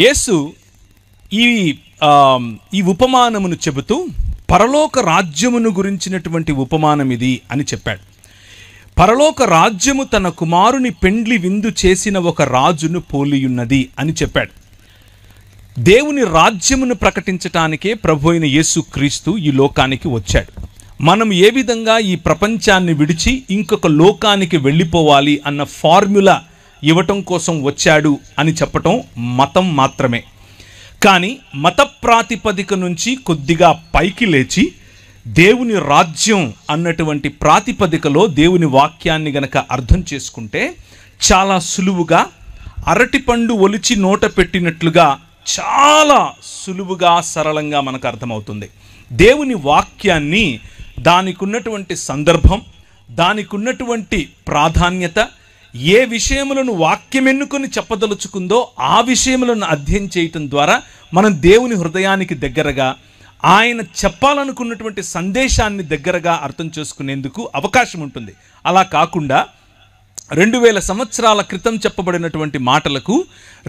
యేసు ఈ ఉపమానమును చెబుతూ పరలోక రాజ్యమును గురించినటువంటి ఉపమానం ఇది అని చెప్పాడు. పరలోక రాజ్యము తన కుమారుని పెండ్లి విందు చేసిన ఒక రాజును పోలియున్నది అని చెప్పాడు. దేవుని రాజ్యమును ప్రకటించటానికే ప్రభు అయిన యేసుక్రీస్తు ఈ లోకానికి వచ్చాడు. మనం ఏ విధంగా ఈ ప్రపంచాన్ని విడిచి ఇంకొక లోకానికి వెళ్ళిపోవాలి అన్న ఫార్ములా ఇవ్వటం కోసం వచ్చాడు అని చెప్పటం మతం మాత్రమే. కానీ మత ప్రాతిపదిక నుంచి కొద్దిగా పైకి లేచి దేవుని రాజ్యం అన్నటువంటి ప్రాతిపదికలో దేవుని వాక్యాన్ని గనక అర్థం చేసుకుంటే చాలా సులువుగా అరటిపండు ఒలిచి నోట పెట్టినట్లుగా చాలా సులువుగా సరళంగా మనకు అర్థమవుతుంది. దేవుని వాక్యాన్ని దానికి ఉన్నటువంటి సందర్భం, దానికి ఉన్నటువంటి ప్రాధాన్యత, ఏ విషయములను వాక్యం ఎన్నుకొని చెప్పదలుచుకుందో ఆ విషయములను అధ్యయనం చేయటం ద్వారా మనం దేవుని హృదయానికి దగ్గరగా, ఆయన చెప్పాలనుకున్నటువంటి సందేశాన్ని దగ్గరగా అర్థం చేసుకునేందుకు అవకాశం ఉంటుంది. అలా కాకుండా 2000 సంవత్సరాల క్రితం చెప్పబడినటువంటి మాటలకు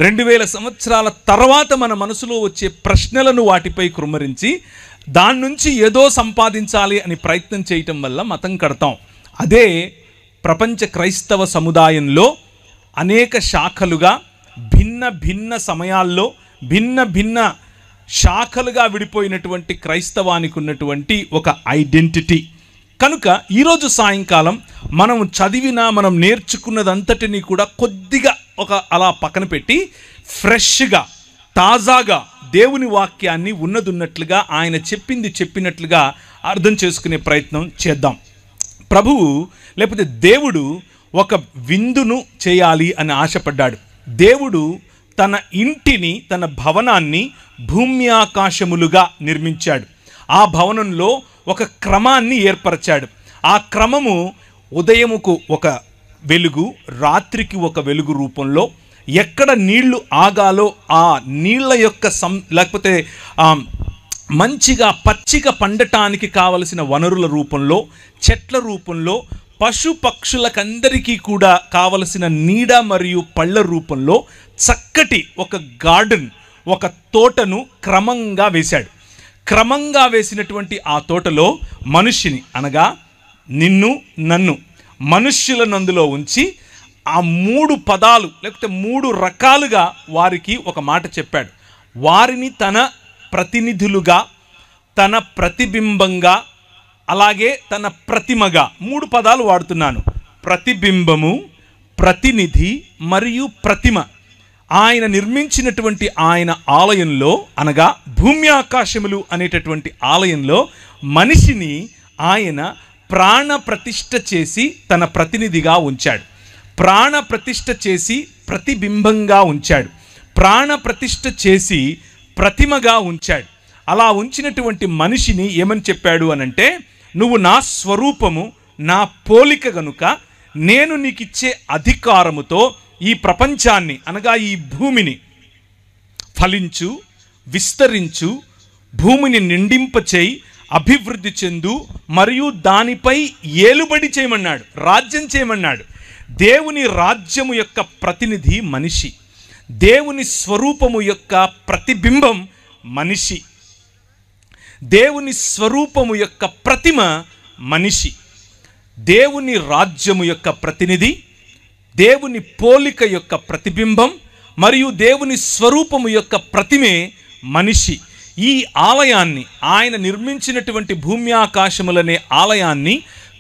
2000 సంవత్సరాల తర్వాత మన మనసులో వచ్చే ప్రశ్నలను వాటిపై కృమ్మరించి దాని నుంచి ఏదో సంపాదించాలి అని ప్రయత్నం చేయటం వల్ల మతం కడతాం. అదే ప్రపంచ క్రైస్తవ సముదాయంలో అనేక శాఖలుగా భిన్న భిన్న సమయాల్లో భిన్న భిన్న శాఖలుగా విడిపోయినటువంటి క్రైస్తవానికి ఉన్నటువంటి ఒక ఐడెంటిటీ. కనుక ఈరోజు సాయంకాలం మనం చదివిన, మనం నేర్చుకున్నదంతటినీ కూడా కొద్దిగా అలా పక్కన పెట్టి ఫ్రెష్గా, తాజాగా దేవుని వాక్యాన్ని ఉన్నదున్నట్లుగా, ఆయన చెప్పింది చెప్పినట్లుగా అర్థం చేసుకునే ప్రయత్నం చేద్దాం. ప్రభువు లేకపోతే దేవుడు ఒక విందును చేయాలి అని ఆశపడ్డాడు. దేవుడు తన ఇంటిని, తన భవనాన్ని భూమి ఆకాశములుగా నిర్మించాడు. ఆ భవనంలో ఒక క్రమాన్ని ఏర్పరచాడు. ఆ క్రమము ఉదయముకు ఒక వెలుగు, రాత్రికి ఒక వెలుగు రూపంలో, ఎక్కడ నీళ్లు ఆగాలో ఆ నీళ్ల యొక్క లేకపోతే మంచిగా పచ్చిక పండటానికి కావలసిన వనరుల రూపంలో, చెట్ల రూపంలో, పశు పక్షులకందరికీ కూడా కావలసిన నీడ మరియు పళ్ళ రూపంలో చక్కటి ఒక గార్డెన్, ఒక తోటను క్రమంగా వేశాడు. క్రమంగా వేసినటువంటి ఆ తోటలో మనిషిని, అనగా నిన్ను నన్ను, మనుష్యులను అందులో ఉంచి ఆ 3 పదాలు లేకపోతే 3 రకాలుగా వారికి ఒక మాట చెప్పాడు. వారిని తన ప్రతినిధులుగా, తన ప్రతిబింబంగా, అలాగే తన ప్రతిమగా, 3 పదాలు వాడుతున్నాను. ప్రతిబింబము, ప్రతినిధి మరియు ప్రతిమ. ఆయన నిర్మించినటువంటి ఆయన ఆలయంలో, అనగా భూమి ఆకాశములు అనేటటువంటి ఆలయంలో మనిషిని ఆయన ప్రాణ ప్రతిష్ఠ చేసి తన ప్రతినిధిగా ఉంచాడు. ప్రాణ ప్రతిష్ఠ చేసి ప్రతిబింబంగా ఉంచాడు. ప్రాణ ప్రతిష్ఠ చేసి ప్రతిమగా ఉంచాడు. అలా ఉంచినటువంటి మనిషిని ఏమని చెప్పాడు అనంటే, నువ్వు నా స్వరూపము, నా పోలిక గనుక నేను నీకిచ్చే అధికారముతో ఈ ప్రపంచాన్ని, అనగా ఈ భూమిని ఫలించు, విస్తరించు, భూమిని నిండింపచేయి, అభివృద్ధి చెందు మరియు దానిపై ఏలుబడి చేయమన్నాడు, రాజ్యం చేయమన్నాడు. దేవుని రాజ్యము యొక్క ప్రతినిధి మనిషి, దేవుని స్వరూపము యొక్క ప్రతిబింబం మనిషి, దేవుని స్వరూపము యొక్క ప్రతిమ మనిషి. దేవుని రాజ్యము యొక్క ప్రతినిధి, దేవుని పోలిక యొక్క ప్రతిబింబం మరియు దేవుని స్వరూపము యొక్క ప్రతిమే మనిషి. ఈ ఆలయాన్ని, ఆయన నిర్మించినటువంటి భూమి ఆకాశములనే ఆలయాన్ని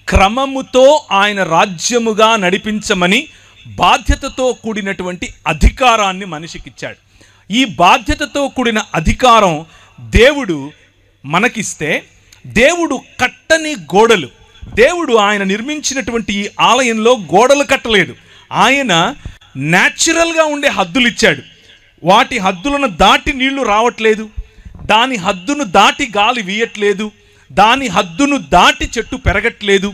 క్రమముతో ఆయన రాజ్యముగా నడిపించమని బాధ్యతతో కూడినటువంటి అధికారాన్ని మనిషికిచ్చాడు. ఈ బాధ్యతతో కూడిన అధికారం దేవుడు మనకిస్తే, దేవుడు కట్టని గోడలు, దేవుడు ఆయన నిర్మించినటువంటి ఈ ఆలయంలో గోడలు కట్టలేదు. ఆయన న్యాచురల్గా ఉండే హద్దులు ఇచ్చాడు. వాటి హద్దులను దాటి నీళ్లు రావట్లేదు, దాని హద్దును దాటి గాలి వీయట్లేదు, దాని హద్దును దాటి చెట్టు పెరగట్లేదు.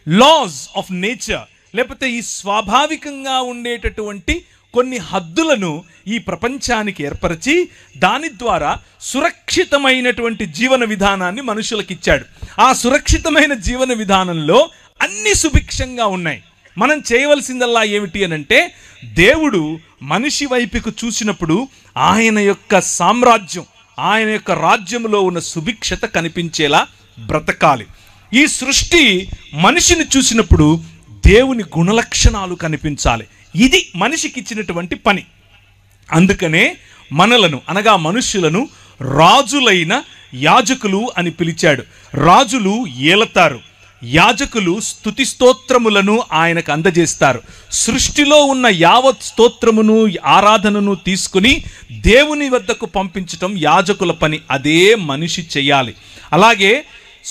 లాస్ ఆఫ్ నేచర్, లేకపోతే ఈ స్వాభావికంగా ఉండేటటువంటి కొన్ని హద్దులను ఈ ప్రపంచానికి ఏర్పరిచి దాని ద్వారా సురక్షితమైనటువంటి జీవన విధానాన్ని మనుషులకు ఇచ్చాడు. ఆ సురక్షితమైన జీవన విధానంలో అన్ని సుభిక్షంగా ఉన్నాయి. మనం చేయవలసిందల్లా ఏమిటి అనంటే, దేవుడు మనిషి వైపుకు చూసినప్పుడు ఆయన యొక్క సామ్రాజ్యం, ఆయన యొక్క రాజ్యంలో ఉన్న సుభిక్షత కనిపించేలా బ్రతకాలి. ఈ సృష్టి మనిషిని చూసినప్పుడు దేవుని గుణలక్షణాలు కనిపించాలి. ఇది మనిషికి ఇచ్చినటువంటి పని. అందుకనే మనలను అనగా మనుష్యులను రాజులైన యాజకులు అని పిలిచాడు. రాజులు ఏలతారు, యాజకులు స్తుతి స్తోత్రములను ఆయనకు అందజేస్తారు. సృష్టిలో ఉన్న యావత్ స్తోత్రమును ఆరాధనను తీసుకుని దేవుని వద్దకు పంపించటం యాజకుల పని. అదే మనిషి చేయాలి. అలాగే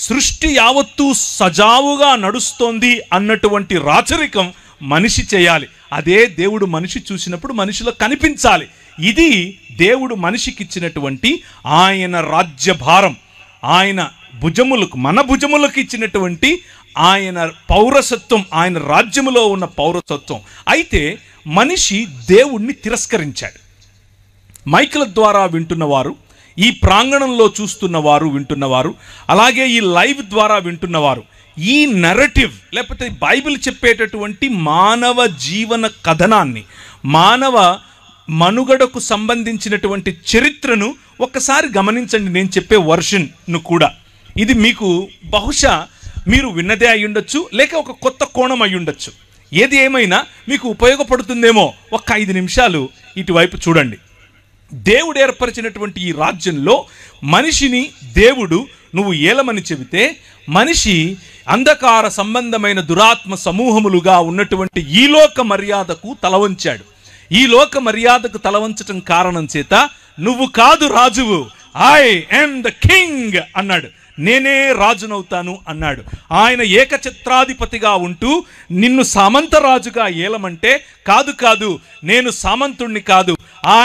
సృష్టి యావత్తు సజావుగా నడుస్తోంది అన్నటువంటి రాచరికం మనిషి చేయాలి. అదే దేవుడు మనిషి చూసినప్పుడు మనిషిలో కనిపించాలి. ఇది దేవుడు మనిషికి ఇచ్చినటువంటి ఆయన రాజ్యభారం, ఆయన భుజములకు, మన భుజములకు ఇచ్చినటువంటి ఆయన పౌరసత్వం, ఆయన రాజ్యములో ఉన్న పౌరసత్వం. అయితే మనిషి దేవుణ్ణి తిరస్కరించాడు. మైకుల ద్వారా వింటున్నవారు, ఈ ప్రాంగణంలో చూస్తున్నవారు, వింటున్నవారు, అలాగే ఈ లైవ్ ద్వారా వింటున్నవారు, ఈ నరేటివ్ లేకపోతే బైబిల్ చెప్పేటటువంటి మానవ జీవన కథనాన్ని, మానవ మనుగడకు సంబంధించినటువంటి చరిత్రను ఒక్కసారి గమనించండి. నేను చెప్పే వర్షన్ను కూడా ఇది మీకు బహుశా మీరు విన్నదే అయి ఉండొచ్చు, లేక ఒక కొత్త కోణం అయి ఉండొచ్చు. ఏది ఏమైనా మీకు ఉపయోగపడుతుందేమో. ఒక్క 5 నిమిషాలు ఇటువైపు చూడండి. దేవుడు ఏర్పరిచినటువంటి ఈ రాజ్యంలో మనిషిని దేవుడు నువ్వు ఏలమని చెబితే, మనిషి అంధకార సంబంధమైన దురాత్మ సమూహములుగా ఉన్నటువంటి ఈ లోక మర్యాదకు తలవంచాడు. ఈ లోక మర్యాదకు తలవంచటం కారణం చేత నువ్వు కాదు రాజువు, ఐ యామ్ ద కింగ్ అన్నాడు. నేనే రాజునవుతాను అన్నాడు. ఆయన ఏకఛత్రాధిపతిగా ఉంటూ నిన్ను సామంతరాజుగా ఏలమంటే, కాదు కాదు నేను సామంతుణ్ణి కాదు,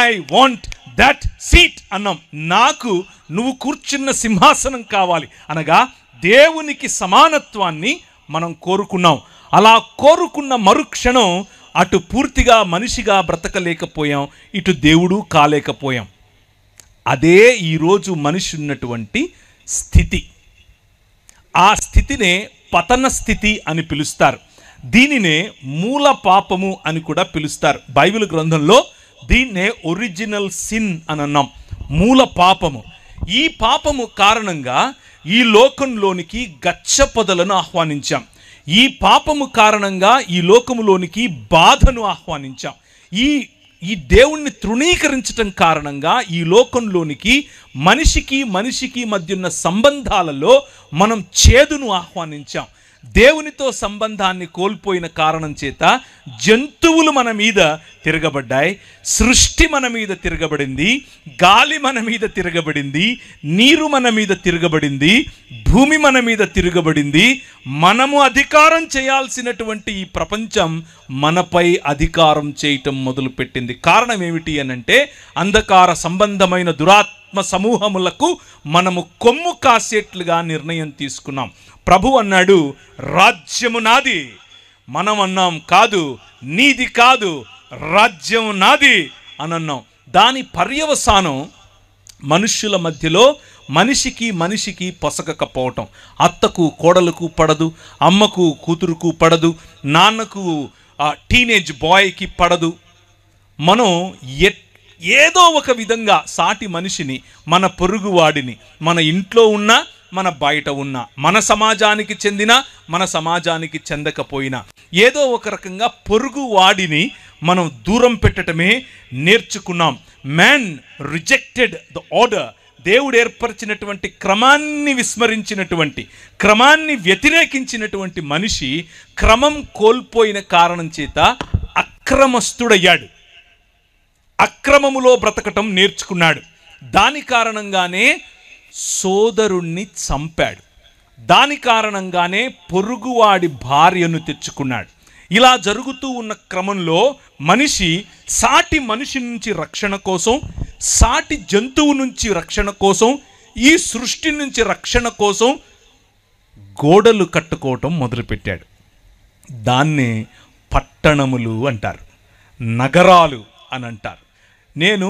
ఐ వాంట్ దట్ సీట్ అన్నాం. నాకు నువ్వు కూర్చున్న సింహాసనం కావాలి అనగా దేవునికి సమానత్వాన్ని మనం కోరుకున్నాం. అలా కోరుకున్న మరుక్షణం అటు పూర్తిగా మనిషిగా బ్రతకలేకపోయాం, ఇటు దేవుడు కాలేకపోయాం. అదే ఈరోజు మనిషి ఉన్నటువంటి స్థితి. ఆ స్థితినే పతన స్థితి అని పిలుస్తారు. దీనినే మూల పాపము అని కూడా పిలుస్తారు. బైబిల్ గ్రంథంలో దీన్నే ఒరిజినల్ సిన్ అని అన్నాం, మూల పాపము. ఈ పాపము కారణంగా ఈ లోకంలోనికి గచ్చ పొదలను ఆహ్వానించాం. ఈ పాపము కారణంగా ఈ లోకములోనికి బాధను ఆహ్వానించాం. ఈ దేవుణ్ణి తృణీకరించటం కారణంగా ఈ లోకంలోనికి మనిషికి మధ్య ఉన్న సంబంధాలలో మనం చేదును ఆహ్వానించాం. దేవునితో సంబంధాన్ని కోల్పోయిన కారణం చేత జంతువులు మన మీద తిరగబడ్డాయి, సృష్టి మన మీద తిరగబడింది, గాలి మన మీద తిరగబడింది, నీరు మన మీద తిరగబడింది, భూమి మన మీద తిరగబడింది. మనము అధికారం చేయాల్సినటువంటి ఈ ప్రపంచం మనపై అధికారం చేయటం మొదలుపెట్టింది. కారణం ఏమిటి అనంటే, అంధకార సంబంధమైన దురాత్మ సమూహములకు మనము కొమ్ము కాసేట్లుగా నిర్ణయం తీసుకున్నాం. ప్రభు అన్నాడు, రాజ్యము నాది. మనం అన్నాం, కాదు, నీది కాదు, రాజ్యం నాది అని అన్నాం. దాని పర్యవసానం మనుష్యుల మధ్యలో మనిషికి పొసగకపోవటం. అత్తకు కోడలకు పడదు, అమ్మకు కూతురుకు పడదు, నాన్నకు టీనేజ్ బాయ్కి పడదు. మనం ఏదో ఒక విధంగా సాటి మనిషిని, మన పొరుగువాడిని, మన ఇంట్లో ఉన్న మన బయట ఉన్న, మన సమాజానికి చెందిన మన సమాజానికి చెందకపోయినా ఏదో ఒక రకంగా పొరుగువాడిని మనం దూరం పెట్టడమే నేర్చుకున్నాం. Man rejected the order. దేవుడు ఏర్పరిచినటువంటి క్రమాన్ని విస్మరించినటువంటి, క్రమాన్ని వ్యతిరేకించినటువంటి మనిషి క్రమం కోల్పోయిన కారణం చేత అక్రమస్తుడయ్యాడు. అక్రమములో బ్రతకటం నేర్చుకున్నాడు. దాని కారణంగానే సోదరుణ్ణి చంపాడు. దాని కారణంగానే పొరుగువాడి భార్యను తెచ్చుకున్నాడు. ఇలా జరుగుతూ ఉన్న క్రమంలో మనిషి సాటి మనిషి నుంచి రక్షణ కోసం, సాటి జంతువు నుంచి రక్షణ కోసం, ఈ సృష్టి నుంచి రక్షణ కోసం గోడలు కట్టుకోవటం మొదలుపెట్టాడు. దాన్నే పట్టణములు అంటారు, నగరాలు అని అంటారు. నేను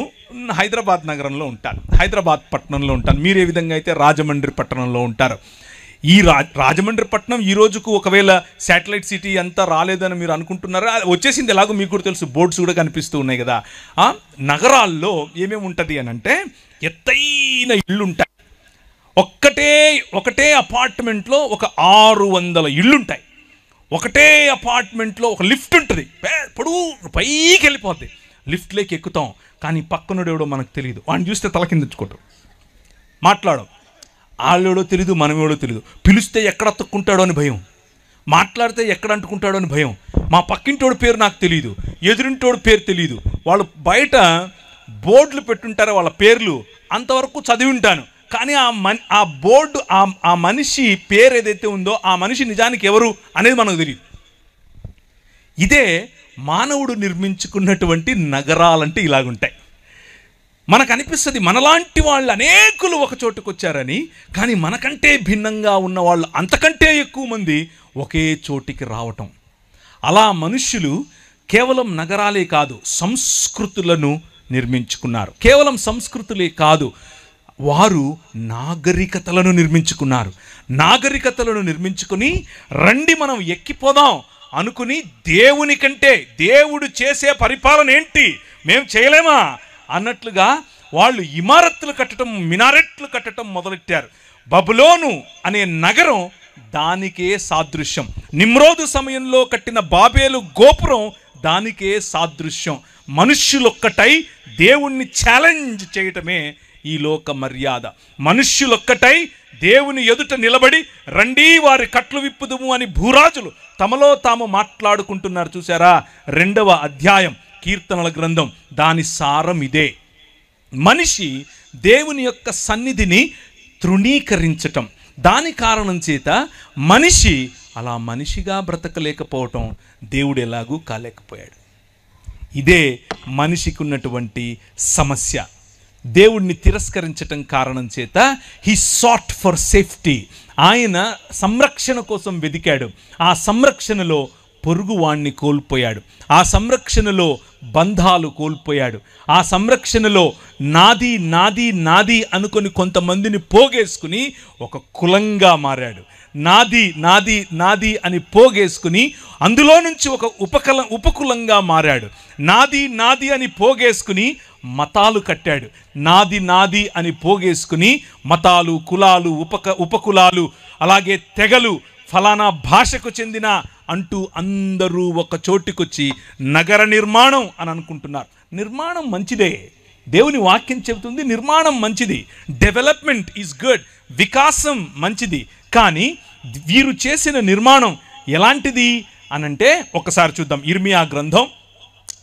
హైదరాబాద్ నగరంలో ఉంటాను, హైదరాబాద్ పట్టణంలో ఉంటాను. మీరు ఏ విధంగా అయితే రాజమండ్రి పట్టణంలో ఉంటారు. ఈ రాజమండ్రి పట్టణం ఈ రోజుకు ఒకవేళ శాటిలైట్ సిటీ అంతా రాలేదని మీరు అనుకుంటున్నారా? వచ్చేసింది, ఎలాగో మీకు కూడా తెలుసు, బోర్డ్స్ కూడా కనిపిస్తూ ఉన్నాయి కదా. నగరాల్లో ఏమేమి ఉంటుంది అని అంటే ఎత్తైన ఇళ్ళు ఉంటాయి. ఒకటే అపార్ట్మెంట్లో ఒక 600 ఇళ్ళుంటాయి. ఒకటే అపార్ట్మెంట్లో ఒక లిఫ్ట్ ఉంటుంది, పొడుగు పైకి వెళ్ళిపోద్ది. లిఫ్ట్లోకి ఎక్కుతాం, కానీ పక్కనుడు ఎవడో మనకు తెలియదు. వాడిని చూస్తే తల కిందించుకుంటాం, మాట్లాడం. వాళ్ళెవడో తెలీదు, మనమేవడో తెలీదు. పిలిస్తే ఎక్కడ అతుక్కుంటాడో అని భయం, మాట్లాడితే ఎక్కడ అంటుకుంటాడో అని భయం. మా పక్కింటోడి పేరు నాకు తెలియదు, ఎదురింటోడి పేరు తెలియదు. వాళ్ళు బయట బోర్డులు పెట్టుంటారో వాళ్ళ పేర్లు, అంతవరకు చదివి ఉంటాను. కానీ ఆ బోర్డు, ఆ మనిషి పేరు ఏదైతే ఉందో ఆ మనిషి నిజానికి ఎవరు అనేది మనకు తెలియదు. ఇదే మానవుడు నిర్మించుకున్నటువంటి నగరాలంటే ఇలాగుంటాయి. మనకు అనిపిస్తుంది మనలాంటి వాళ్ళు అనేకులు ఒక చోటుకు వచ్చారని, కానీ మనకంటే భిన్నంగా ఉన్న వాళ్ళు అంతకంటే ఎక్కువ మంది ఒకే చోటికి రావటం. అలా మనుష్యులు కేవలం నగరాలే కాదు, సంస్కృతులను నిర్మించుకున్నారు. కేవలం సంస్కృతులే కాదు, వారు నాగరికతలను నిర్మించుకున్నారు. నాగరికతలను నిర్మించుకుని రండి మనం ఎక్కిపోదాం అనుకుని దేవుని కంటే దేవుడు చేసే పరిపాలన ఏంటి మేము చేయలేమా అన్నట్లుగా వాళ్ళు ఇమారత్తులు కట్టడం, మినారెట్లు కట్టడం మొదలెట్టారు. బబులోను అనే నగరం దానికే సాదృశ్యం. నిమ్రోదు సమయంలో కట్టిన బాబేలు గోపురం దానికే సాదృశ్యం. మనుష్యులొక్కటై దేవుణ్ణి ఛాలెంజ్ చేయటమే ఈ లోక మర్యాద. మనుష్యులొక్కటై దేవుని ఎదుట నిలబడి రండి వారి కట్లు విప్పుదుము అని భూరాజులు తమలో తాము మాట్లాడుకుంటున్నారు. చూసారా? 2వ అధ్యాయం కీర్తనల గ్రంథం, దాని సారం ఇదే. మనిషి దేవుని యొక్క సన్నిధిని తృణీకరించటం, దాని కారణం చేత మనిషి అలా మనిషిగా బ్రతకలేకపోవటం, దేవుడు ఎలాగూ కాలేకపోయాడు. ఇదే మనిషికి ఉన్నటువంటి సమస్య. దేవుణ్ణి తిరస్కరించటం కారణం చేత హీ సాట్ ఫర్ సేఫ్టీ. ఆయన సంరక్షణ కోసం వెదికాడు. ఆ సంరక్షణలో పొరుగువాణ్ణి కోల్పోయాడు. ఆ సంరక్షణలో బంధాలు కోల్పోయాడు. ఆ సంరక్షణలో నాది నాది నాది అనుకొని కొంతమందిని పోగేసుకుని ఒక కులంగా మారాడు. నాది నాది నాది అని పోగేసుకుని అందులో నుంచి ఒక ఉపకులంగా మారాడు. నాది నాది అని పోగేసుకుని మతాలు కట్టాడు. నాది నాది అని పోగేసుకుని మతాలు, కులాలు, ఉపకులాలు, అలాగే తెగలు, ఫలానా భాషకు చెందిన అంటూ అందరూ ఒక చోటుకొచ్చి నగర నిర్మాణం అని అనుకుంటున్నారు. నిర్మాణం మంచిదే, దేవుని వాక్యం చెబుతుంది నిర్మాణం మంచిది, డెవలప్మెంట్ ఈజ్ గుడ్, వికాసం మంచిది. కానీ వీరు చేసిన నిర్మాణం ఎలాంటిది అనంటే ఒకసారి చూద్దాం. ఇర్మియా గ్రంథం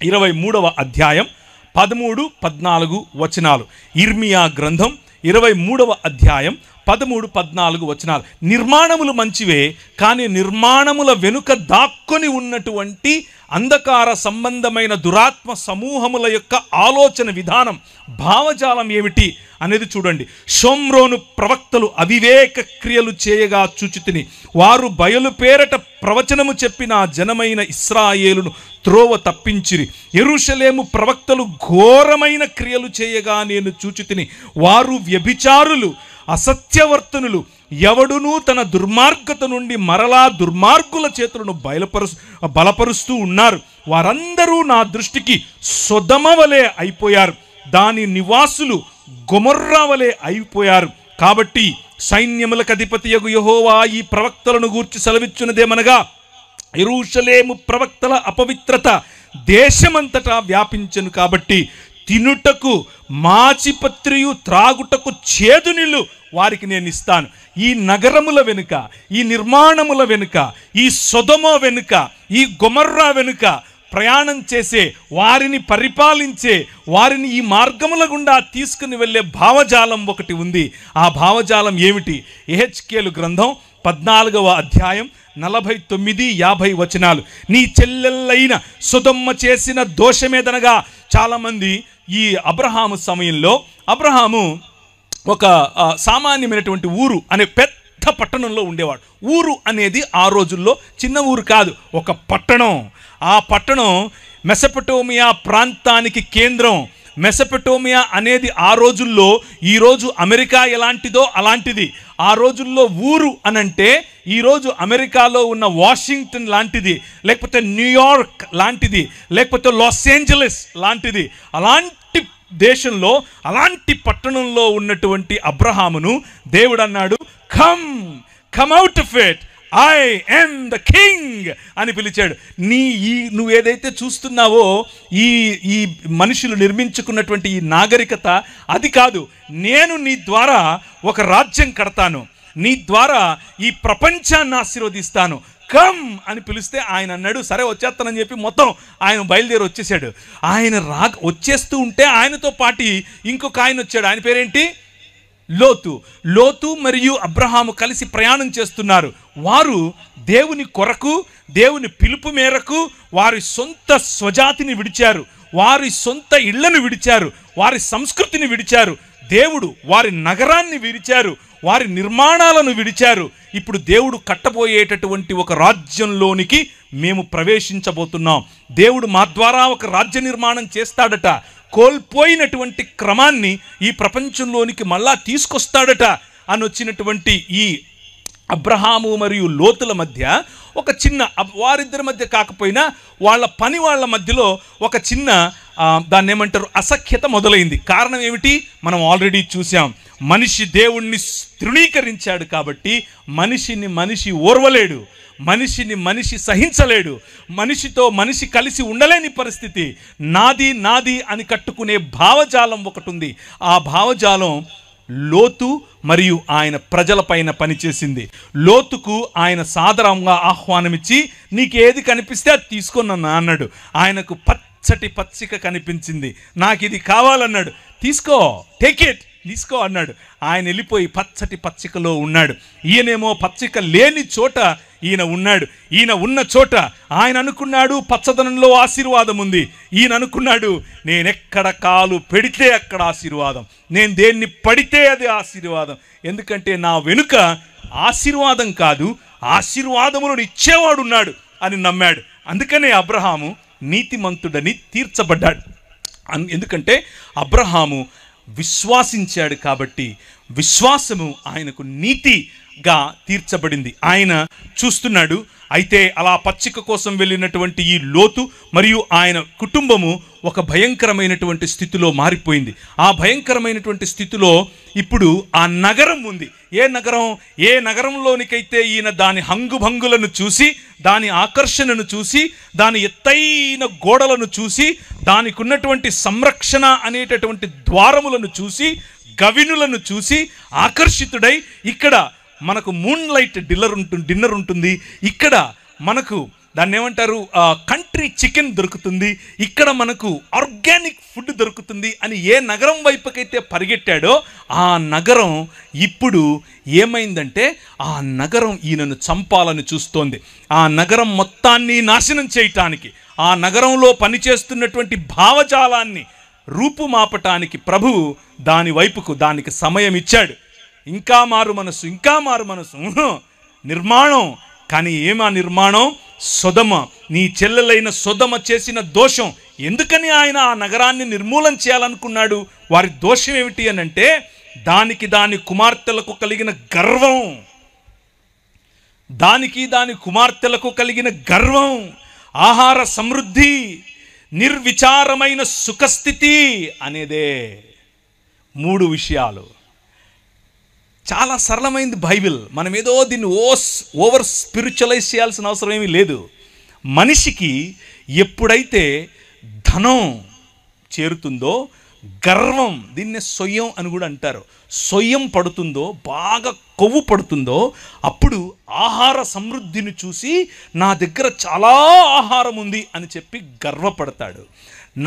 23వ అధ్యాయం 13-14 వచనాలు. ఇర్మియా గ్రంథం 23వ అధ్యాయం 13-14 వచనాలు. నిర్మాణములు మంచివే, కానీ నిర్మాణముల వెనుక దాక్కొని ఉన్నటువంటి అంధకార సంబంధమైన దురాత్మ సమూహముల యొక్క ఆలోచన విధానం, భావజాలం ఏమిటి అనేది చూడండి. షోమ్రోను ప్రవక్తలు అవివేక క్రియలు చేయగా చూచితిని. వారు బయలు పేరట ప్రవచనము చెప్పిన జనమైన ఇశ్రాయేలును త్రోవ తప్పించిరి. యెరూషలేము ప్రవక్తలు ఘోరమైన క్రియలు చేయగా నేను చూచితిని. వారు వ్యభిచారులు, అసత్యవర్తనులు, ఎవడునూ తన దుర్మార్గత నుండి మరలా దుర్మార్గుల చేతులను బలపరుస్తూ ఉన్నారు. వారందరూ నా దృష్టికి సొదొమ వలె అయిపోయారు, దాని నివాసులు గొమొర్రా వలె అయిపోయారు. కాబట్టి సైన్యములకు అధిపతియగు యెహోవా ఈ ప్రవక్తలను గూర్చి సెలవిచ్చున్నదేమనగా, యెరూషలేము ప్రవక్తల అపవిత్రత దేశమంతటా వ్యాపించెను. కాబట్టి తినుటకు మాచిపత్రియు, త్రాగుటకు చేదు నీళ్ళు వారికి నేను ఇస్తాను. ఈ నగరముల వెనుక, ఈ నిర్మాణముల వెనుక, ఈ సొదొమ వెనుక, ఈ గొమొర్రా వెనుక ప్రయాణం చేసే, వారిని పరిపాలించే, వారిని ఈ మార్గముల గుండా తీసుకుని వెళ్ళే భావజాలం ఒకటి ఉంది. ఆ భావజాలం ఏమిటి? యెహెజ్కేలు గ్రంథం 14వ అధ్యాయం 49-50 వచనాలు. నీ చెల్లెళ్ళైన సొదొమ చేసిన దోషమేదనగా, చాలామంది ఈ అబ్రహాము సమయంలో, అబ్రహాము ఒక సామాన్యమైనటువంటి ఊరు అనే పెద్ద పట్టణంలో ఉండేవాడు. ఊరు అనేది ఆ రోజుల్లో చిన్న ఊరు కాదు, ఒక పట్టణం. ఆ పట్టణం మెసొపొటేమియా ప్రాంతానికి కేంద్రం. మెసొపొటేమియా అనేది ఆ రోజుల్లో ఈరోజు అమెరికా ఎలాంటిదో అలాంటిది. ఆ రోజుల్లో ఊరు అనంటే ఈరోజు అమెరికాలో ఉన్న వాషింగ్టన్ లాంటిది, లేకపోతే న్యూయార్క్ లాంటిది, లేకపోతే లాస్ ఏంజలస్ లాంటిది, అలాంటి దేశంలో అలాంటి పట్టణంలో ఉన్నటువంటి అబ్రహామును దేవుడు అన్నాడు, come out of it, I am the king అని పిలిచాడు. నువ్వు ఏదైతే చూస్తున్నావో ఈ మనుషులు నిర్మించుకున్నటువంటి ఈ నాగరికత అది కాదు. నేను నీ ద్వారా ఒక రాజ్యం కడతాను, నీ ద్వారా ఈ ప్రపంచాన్ని ఆశీర్వదిస్తాను, కమ్ అని పిలిస్తే ఆయన అన్నాడు సరే వచ్చేస్తానని చెప్పి మొత్తం ఆయన బయలుదేరి వచ్చేసాడు. ఆయన వచ్చేస్తూ ఉంటే ఆయనతో పాటు ఇంకొక ఆయన వచ్చాడు. ఆయన పేరేంటి? లోతు మరియు అబ్రహాము కలిసి ప్రయాణం చేస్తున్నారు. వారు దేవుని కొరకు, దేవుని పిలుపు మేరకు వారి సొంత స్వజాతిని విడిచారు, వారి సొంత ఇళ్లను విడిచారు, వారి సంస్కృతిని విడిచారు. దేవుడు వారి నగరాన్ని విడిచారు, వారి నిర్మాణాలను విడిచారు. ఇప్పుడు దేవుడు కట్టబోయేటటువంటి ఒక రాజ్యంలోనికి మేము ప్రవేశించబోతున్నాం. దేవుడు మా ద్వారా ఒక రాజ్య నిర్మాణం చేస్తాడట. కోల్పోయినటువంటి క్రమాన్ని ఈ ప్రపంచంలోనికి మళ్ళా తీసుకొస్తాడట అని వచ్చినటువంటి ఈ అబ్రహాము మరియు లోతుల మధ్య ఒక చిన్న, వారిద్దరి మధ్య కాకపోయినా వాళ్ళ మధ్యలో ఒక చిన్న దాన్ని ఏమంటారు, అసఖ్యత మొదలైంది. కారణం ఏమిటి? మనం ఆల్రెడీ చూసాం. మనిషి దేవుణ్ణి తృణీకరించాడు కాబట్టి మనిషి ఓర్వలేడు, మనిషిని మనిషి సహించలేడు, మనిషితో మనిషి కలిసి ఉండలేని పరిస్థితి. నాది అని కట్టుకునే భావజాలం ఒకటి ఉంది. ఆ భావజాలం లోతు మరియు ఆయన ప్రజల పైన పనిచేసింది. లోతుకు ఆయన సాదరంగా ఆహ్వానమిచ్చి నీకేది కనిపిస్తే అది తీసుకున్నా అన్నాడు. ఆయనకు పచ్చటి పచ్చిక కనిపించింది, నాకు ఇది కావాలన్నాడు. టేక్ ఇట్, తీసుకో అన్నాడు. ఆయన వెళ్ళిపోయి పచ్చటి పచ్చికలో ఉన్నాడు. ఈయనేమో పచ్చిక లేని చోట ఈయన ఉన్నాడు. ఈయన ఉన్న చోట ఆయన అనుకున్నాడు పచ్చదనంలో ఆశీర్వాదం ఉంది. ఈయన అనుకున్నాడు నేనెక్కడ కాలు పెడితే అక్కడ ఆశీర్వాదం, నేను దేన్ని పడితే అది ఆశీర్వాదం, ఎందుకంటే నా వెనుక ఆశీర్వాదం కాదు ఆశీర్వాదములను ఇచ్చేవాడు ఉన్నాడు అని నమ్మాడు. అందుకనే అబ్రహాము నీతిమంతుడని తీర్చబడ్డాడు. ఎందుకంటే అబ్రహాము విశ్వాసించాడు కాబట్టి విశ్వాసము ఆయనకు నీతిగా తీర్చబడింది. ఆయన చూస్తున్నాడు. అయితే అలా పచ్చిక కోసం వెళ్ళినటువంటి ఈ లోతు మరియు ఆయన కుటుంబము ఒక భయంకరమైనటువంటి స్థితిలో మారిపోయింది. ఆ భయంకరమైనటువంటి స్థితిలో ఇప్పుడు ఆ నగరం ఉంది. ఏ నగరంలోనికైతే ఈయన దాని హంగుభంగులను చూసి, దాని ఆకర్షణను చూసి, దాని ఎత్తైన గోడలను చూసి, దానికి ఉన్నటువంటి సంరక్షణ అనేటటువంటి ద్వారములను చూసి, గవినులను చూసి ఆకర్షితుడై, ఇక్కడ మనకు మూన్ లైట్ డిన్నర్ ఉంటుంది, ఇక్కడ మనకు దాన్ని ఏమంటారు కంట్రీ చికెన్ దొరుకుతుంది, ఇక్కడ మనకు ఆర్గానిక్ ఫుడ్ దొరుకుతుంది అని ఏ నగరం వైపుకైతే పరిగెట్టాడో ఆ నగరం ఇప్పుడు ఏమైందంటే ఆ నగరం ఈయనను చంపాలని చూస్తోంది. ఆ నగరం మొత్తాన్ని నాశనం చేయటానికి, ఆ నగరంలో పనిచేస్తున్నటువంటి భావజాలాన్ని రూపుమాపటానికి ప్రభువు దాని వైపుకు దానికి సమయం ఇచ్చాడు. ఇంకా మారు మనసు నిర్మాణం. కానీ ఏమా నిర్మాణం? సొదమ, నీ చెల్లెలైన సొదమ చేసిన దోషం. ఎందుకని ఆయన ఆ నగరాన్ని నిర్మూలన చేయాలనుకున్నాడు? వారి దోషం ఏమిటి అని అంటే దాని కుమార్తెలకు కలిగిన గర్వం, దాని కుమార్తెలకు కలిగిన గర్వం, ఆహార సమృద్ధి, నిర్విచారమైన సుఖస్థితి అనేదే. 3 విషయాలు. చాలా సరళమైంది బైబిల్. మనం ఏదో దీన్ని ఓవర్ స్పిరిచువలైజ్ చేయాల్సిన అవసరం ఏమీ లేదు. మనిషికి ఎప్పుడైతే ధనం చేరుతుందో, గర్వం, దీన్నే సొయ్యం అని కూడా అంటారు, సొయ్యం పడుతుందో, బాగా కొవ్వు పడుతుందో, అప్పుడు ఆహార సమృద్ధిని చూసి నా దగ్గర చాలా ఆహారం ఉంది అని చెప్పి గర్వపడతాడు.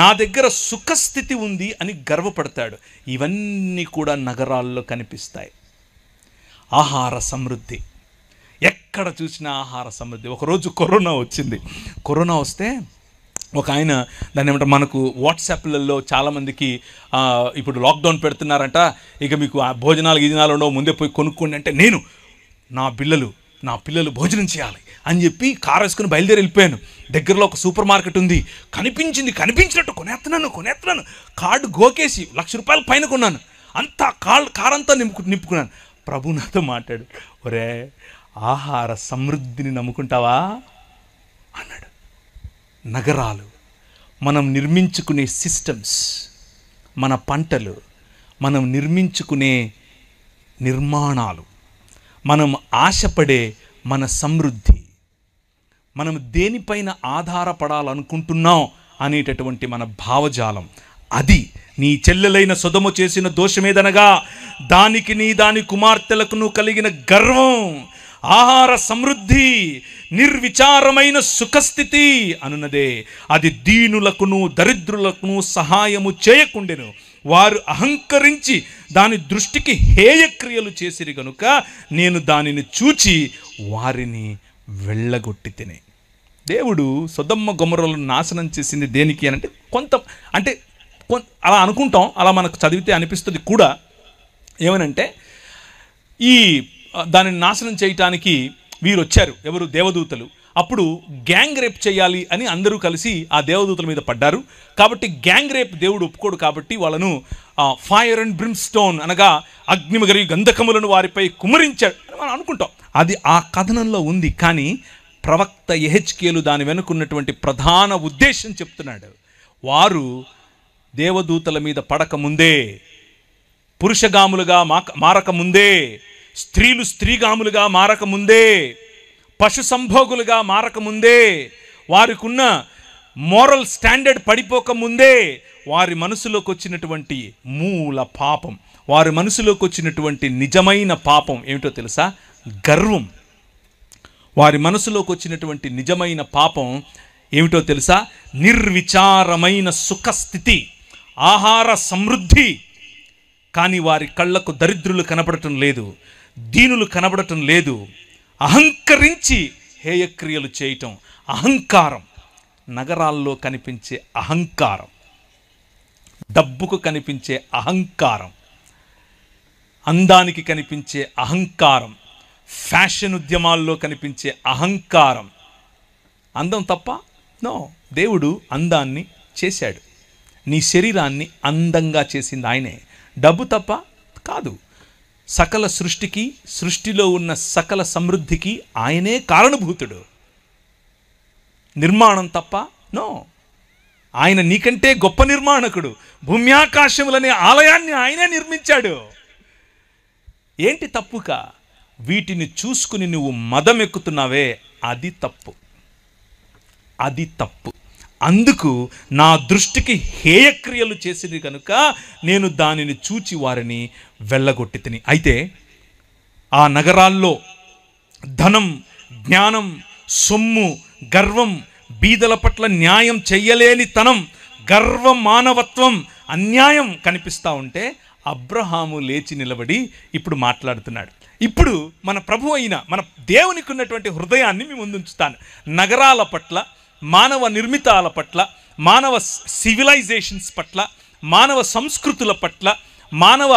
నా దగ్గర సుఖస్థితి ఉంది అని గర్వపడతాడు. ఇవన్నీ కూడా నగరాల్లో కనిపిస్తాయి. ఆహార సమృద్ధి, ఎక్కడ చూసినా ఆహార సమృద్ధి. ఒకరోజు కరోనా వచ్చింది. కరోనా వస్తే ఒక ఆయన దాన్ని ఏమంటారు, మనకు వాట్సాప్లలో చాలామందికి ఇప్పుడు లాక్డౌన్ పెడుతున్నారంట, ఇక మీకు భోజనాలు ఉండవు, ముందే పోయి కొనుక్కోండి అంటే, నేను నా పిల్లలు భోజనం చేయాలి అని చెప్పి కారు వేసుకుని బయలుదేరి వెళ్ళిపోయాను. దగ్గరలో ఒక సూపర్ మార్కెట్ ఉంది, కనిపించినట్టు కొనేస్తున్నాను. కార్డు గోకేసి ₹1,00,000 పైన కొన్నాను. అంతా కారంతా నింపుకున్నాను. ప్రభు నాతో మాట్లాడు, ఒరే ఆహార సమృద్ధిని నమ్ముకుంటావా అన్నాడు. నగరాలు, మనం నిర్మించుకునే సిస్టమ్స్, మన పంటలు, మనం నిర్మించుకునే నిర్మాణాలు, మనం ఆశపడే మన సమృద్ధి, మనం దేనిపైన ఆధారపడాలనుకుంటున్నాం అనేటటువంటి మన భావజాలం, అది నీ చెల్లెలైన సొదొమ చేసిన దోషమేదనగా దానికి నీ దాని కుమార్తెలకును కలిగిన గర్వం, ఆహార సమృద్ధి, నిర్విచారమైన సుఖస్థితి అనున్నదే. అది దీనులకును దరిద్రులకును సహాయము చేయకుండెను. వారు అహంకరించి దాని దృష్టికి హేయక్రియలు చేసిరి గనుక నేను దానిని చూచి వారిని వెళ్ళగొట్టి తినే. దేవుడు సొదొమ గొమొర్రాలను నాశనం చేసింది దేనికి అని అంటే అలా అనుకుంటాం, అలా మనకు చదివితే అనిపిస్తుంది కూడా. ఏమనంటే ఈ దానిని నాశనం చేయటానికి వీరు వచ్చారు, ఎవరు? దేవదూతలు. అప్పుడు గ్యాంగ్ రేప్ చేయాలి అని అందరూ కలిసి ఆ దేవదూతల మీద పడ్డారు. కాబట్టి గ్యాంగ్ రేప్ దేవుడు ఒప్పుకోడు. కాబట్టి వాళ్ళను ఫైర్ అండ్ బ్రిమ్స్టోన్ అనగా అగ్నిమగరి గంధకములను వారిపై కుమ్మరించాడు అని మనం అనుకుంటాం. అది ఆ కథనంలో ఉంది. కానీ ప్రవక్త యెహెజ్కేలు దాని వెనుకున్నటువంటి ప్రధాన ఉద్దేశం చెప్తున్నాడు. వారు దేవదూతల మీద పడకముందే, పురుషగాములుగా మారకముందే, స్త్రీలు స్త్రీగాములుగా మారకముందే, పశు సంభోగులుగా మారకముందే, వారికి ఉన్న మోరల్ స్టాండర్డ్ పడిపోకముందే వారి మనసులోకి వచ్చినటువంటి మూల పాపం, వారి మనసులోకి వచ్చినటువంటి నిజమైన పాపం ఏమిటో తెలుసా? గర్వం. వారి మనసులోకి వచ్చినటువంటి నిజమైన పాపం ఏమిటో తెలుసా? నిర్విచారమైన సుఖస్థితి, ఆహార సమృద్ధి. కానీ వారి కళ్ళకు దరిద్రులు కనబడటం లేదు, దీనులు కనబడటం లేదు. అహంకరించి హేయక్రియలు చేయటం, అహంకారం. నగరాల్లో కనిపించే అహంకారం, డబ్బుకు కనిపించే అహంకారం, అందానికి కనిపించే అహంకారం, ఫ్యాషన్ ఉద్యమాల్లో కనిపించే అహంకారం. అందం తప్ప? నో. దేవుడు అందాన్ని చేశాడు, నీ శరీరాన్ని అందంగా చేసింది ఆయనే. డబ్బు తప్ప? కాదు. సకల సృష్టికి, సృష్టిలో ఉన్న సకల సమృద్ధికి ఆయనే కారణభూతుడు. నిర్మాణం తప్ప? నో. ఆయన నీకంటే గొప్ప నిర్మాణకుడు. భూమ్యాకాశములనే ఆలయాన్ని ఆయనే నిర్మించాడు. ఏంటి తప్పుక? వీటిని చూసుకుని నువ్వు మదమెక్కుతున్నావే, అది తప్పు, అది తప్పు. అందుకు నా దృష్టికి హేయక్రియలు చేసింది కనుక నేను దానిని చూచి వారిని వెళ్ళగొట్టి తిని. అయితే ఆ నగరాల్లో ధనం, జ్ఞానం, సొమ్ము, గర్వం, బీదల పట్ల న్యాయం చెయ్యలేని తనం, గర్వం, మానవత్వం, అన్యాయం కనిపిస్తూ ఉంటే అబ్రహాము లేచి నిలబడి ఇప్పుడు మాట్లాడుతున్నాడు. ఇప్పుడు మన ప్రభు అయిన మన దేవునికి ఉన్నటువంటి హృదయాన్ని మీ ముందుంచుతాను. నగరాల పట్ల, మానవ నిర్మితాల పట్ల, మానవ సివిలైజేషన్స్ పట్ల, మానవ సంస్కృతుల పట్ల, మానవ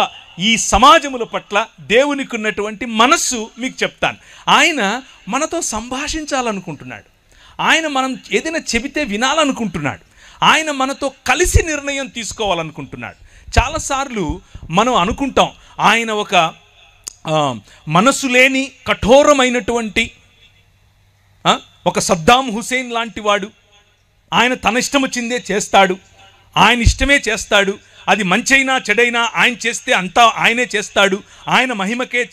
ఈ సమాజముల పట్ల దేవునికి ఉన్నటువంటి మనస్సు మీకు చెప్తాను. ఆయన మనతో సంభాషించాలనుకుంటున్నాడు. ఆయన మనం ఏదైనా చెబితే వినాలనుకుంటున్నాడు. ఆయన మనతో కలిసి నిర్ణయం తీసుకోవాలనుకుంటున్నాడు. చాలాసార్లు మనం అనుకుంటాం ఆయన ఒక మనసు లేని కఠోరమైనటువంటి ఒక సద్దాం హుసేన్ లాంటి వాడు, ఆయన తన ఇష్టం వచ్చిందే చేస్తాడు, ఆయన ఇష్టమే చేస్తాడు, అది మంచైనా చెడైనా ఆయన చేస్తే అంతా ఆయనే చేస్తాడు, ఆయన మహిమకే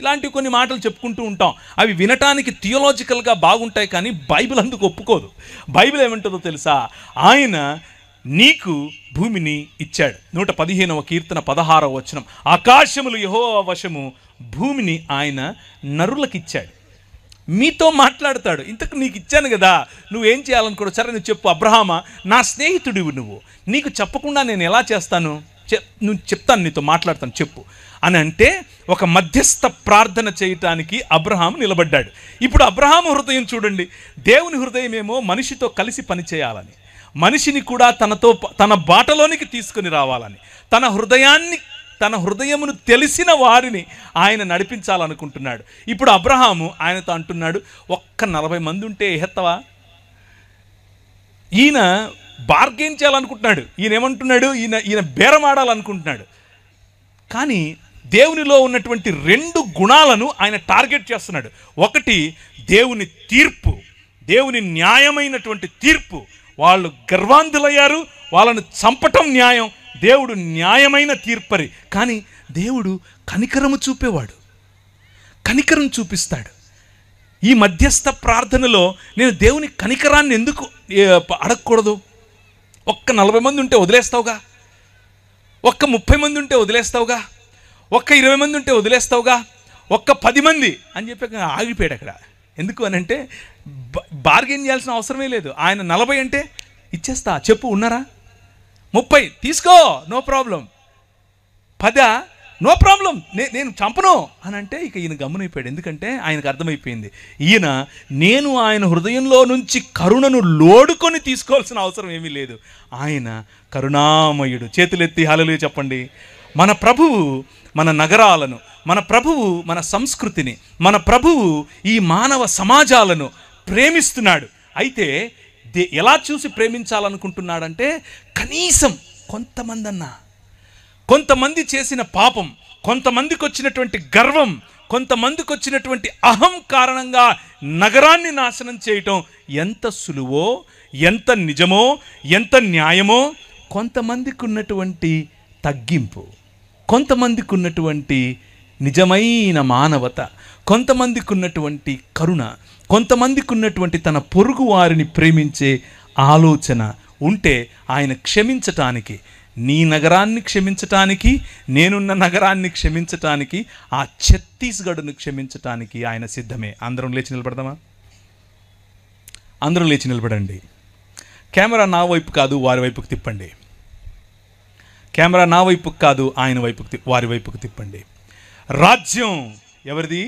ఇలాంటి కొన్ని మాటలు చెప్పుకుంటూ ఉంటాం. అవి వినటానికి థియోలాజికల్గా బాగుంటాయి, కానీ బైబిల్ అందుకు ఒప్పుకోదు. బైబిల్ ఏమంటుందో తెలుసా? ఆయన నీకు భూమిని ఇచ్చాడు. 115వ కీర్తన 16వ వచనం, ఆకాశములు యెహోవా వశము, భూమిని ఆయన నరులకిచ్చాడు. మీతో మాట్లాడతాడు. ఇంతకు నీకు ఇచ్చాను కదా, నువ్వేం చేయాలనుకో, సరే నువ్వు చెప్పు. అబ్రహామా, నా స్నేహితుడివి నువ్వు, నీకు చెప్పకుండా నేను ఎలా చేస్తాను? నువ్వు చెప్తాను, నీతో మాట్లాడతాను, చెప్పు అని అంటే ఒక మధ్యస్థ ప్రార్థన చేయటానికి అబ్రహాము నిలబడ్డాడు. ఇప్పుడు అబ్రహాము హృదయం చూడండి. దేవుని హృదయం ఏమో మనిషితో కలిసి పనిచేయాలని, మనిషిని కూడా తన బాటలోనికి తీసుకుని రావాలని, తన హృదయమును తెలిసిన వారిని ఆయన నడిపించాలనుకుంటున్నాడు. ఇప్పుడు అబ్రహాము ఆయనతో అంటున్నాడు, ఒక్క 40 మంది ఉంటే ఎత్తవా? ఈయన బార్గెయిన్ చేయాలనుకుంటున్నాడు. ఈయన ఏమంటున్నాడు? ఈయన బేరమాడాలనుకుంటున్నాడు. కానీ దేవునిలో ఉన్నటువంటి 2 గుణాలను ఆయన టార్గెట్ చేస్తున్నాడు. ఒకటి దేవుని తీర్పు, దేవుని న్యాయమైనటువంటి తీర్పు. వాళ్ళు గర్వాంధులయ్యారు, వాళ్ళను చంపటం న్యాయం. దేవుడు న్యాయమైన తీర్పరి. కానీ దేవుడు కనికరము చూపేవాడు, కనికరం చూపిస్తాడు. ఈ మధ్యస్థ ప్రార్థనలో నేను దేవుని కనికరాన్ని ఎందుకు అడగకూడదు? ఒక్క 40 మంది ఉంటే వదిలేస్తావుగా, ఒక్క 30 మంది ఉంటే వదిలేస్తావుగా, ఒక్క 20 మంది ఉంటే వదిలేస్తావుగా, ఒక్క 10 మంది అని చెప్పి ఆగిపోయాడు అక్కడ. ఎందుకు అని అంటే బార్గెన్ చేయాల్సిన అవసరమే లేదు. ఆయన 40 అంటే ఇచ్చేస్తా, చెప్పు ఉన్నారా, 30 తీసుకో, నో ప్రాబ్లం, 10 నో ప్రాబ్లం, నేను చంపను అని అంటే ఇక ఈయన గమ్మునైపోయాడు. ఎందుకంటే ఆయనకు అర్థమైపోయింది, ఈయన నేను ఆయన హృదయంలో నుంచి కరుణను లోడుకొని తీసుకోవాల్సిన అవసరం ఏమీ లేదు. ఆయన కరుణామయుడు. చేతులెత్తి హల్లెలూయా చెప్పండి. మన ప్రభువు మన నగరాలను, మన ప్రభువు మన సంస్కృతిని, మన ప్రభువు ఈ మానవ సమాజాలను ప్రేమిస్తున్నాడు. అయితే ఎలా చూసి ప్రేమించాలనుకుంటున్నాడంటే కనీసం కొంతమంది చేసిన పాపం, కొంతమందికి వచ్చినటువంటి గర్వం, కొంతమందికి వచ్చినటువంటి అహం కారణంగా నగరాన్ని నాశనం చేయటం ఎంత సులువో, ఎంత నిజమో, ఎంత న్యాయమో, కొంతమందికి ఉన్నటువంటి తగ్గింపు, కొంతమందికి ఉన్నటువంటి నిజమైన మానవత, కొంతమందికి ఉన్నటువంటి కరుణ, కొంతమందికి ఉన్నటువంటి తన పొరుగు వారిని ప్రేమించే ఆలోచన ఉంటే ఆయన క్షమించటానికి, నీ నగరాన్ని క్షమించటానికి, నేనున్న నగరాన్ని క్షమించటానికి, ఆ ఛత్తీస్గఢ్ను క్షమించటానికి ఆయన సిద్ధమే. అందరం లేచి నిలబడదామా? అందరం లేచి నిలబడండి. కెమెరా నా వైపు కాదు, వారి వైపుకు తిప్పండి. కెమెరా నా వైపుకు కాదు, ఆయన వైపుకు, వారి వైపుకు తిప్పండి. రాజ్యం ఎవరిది?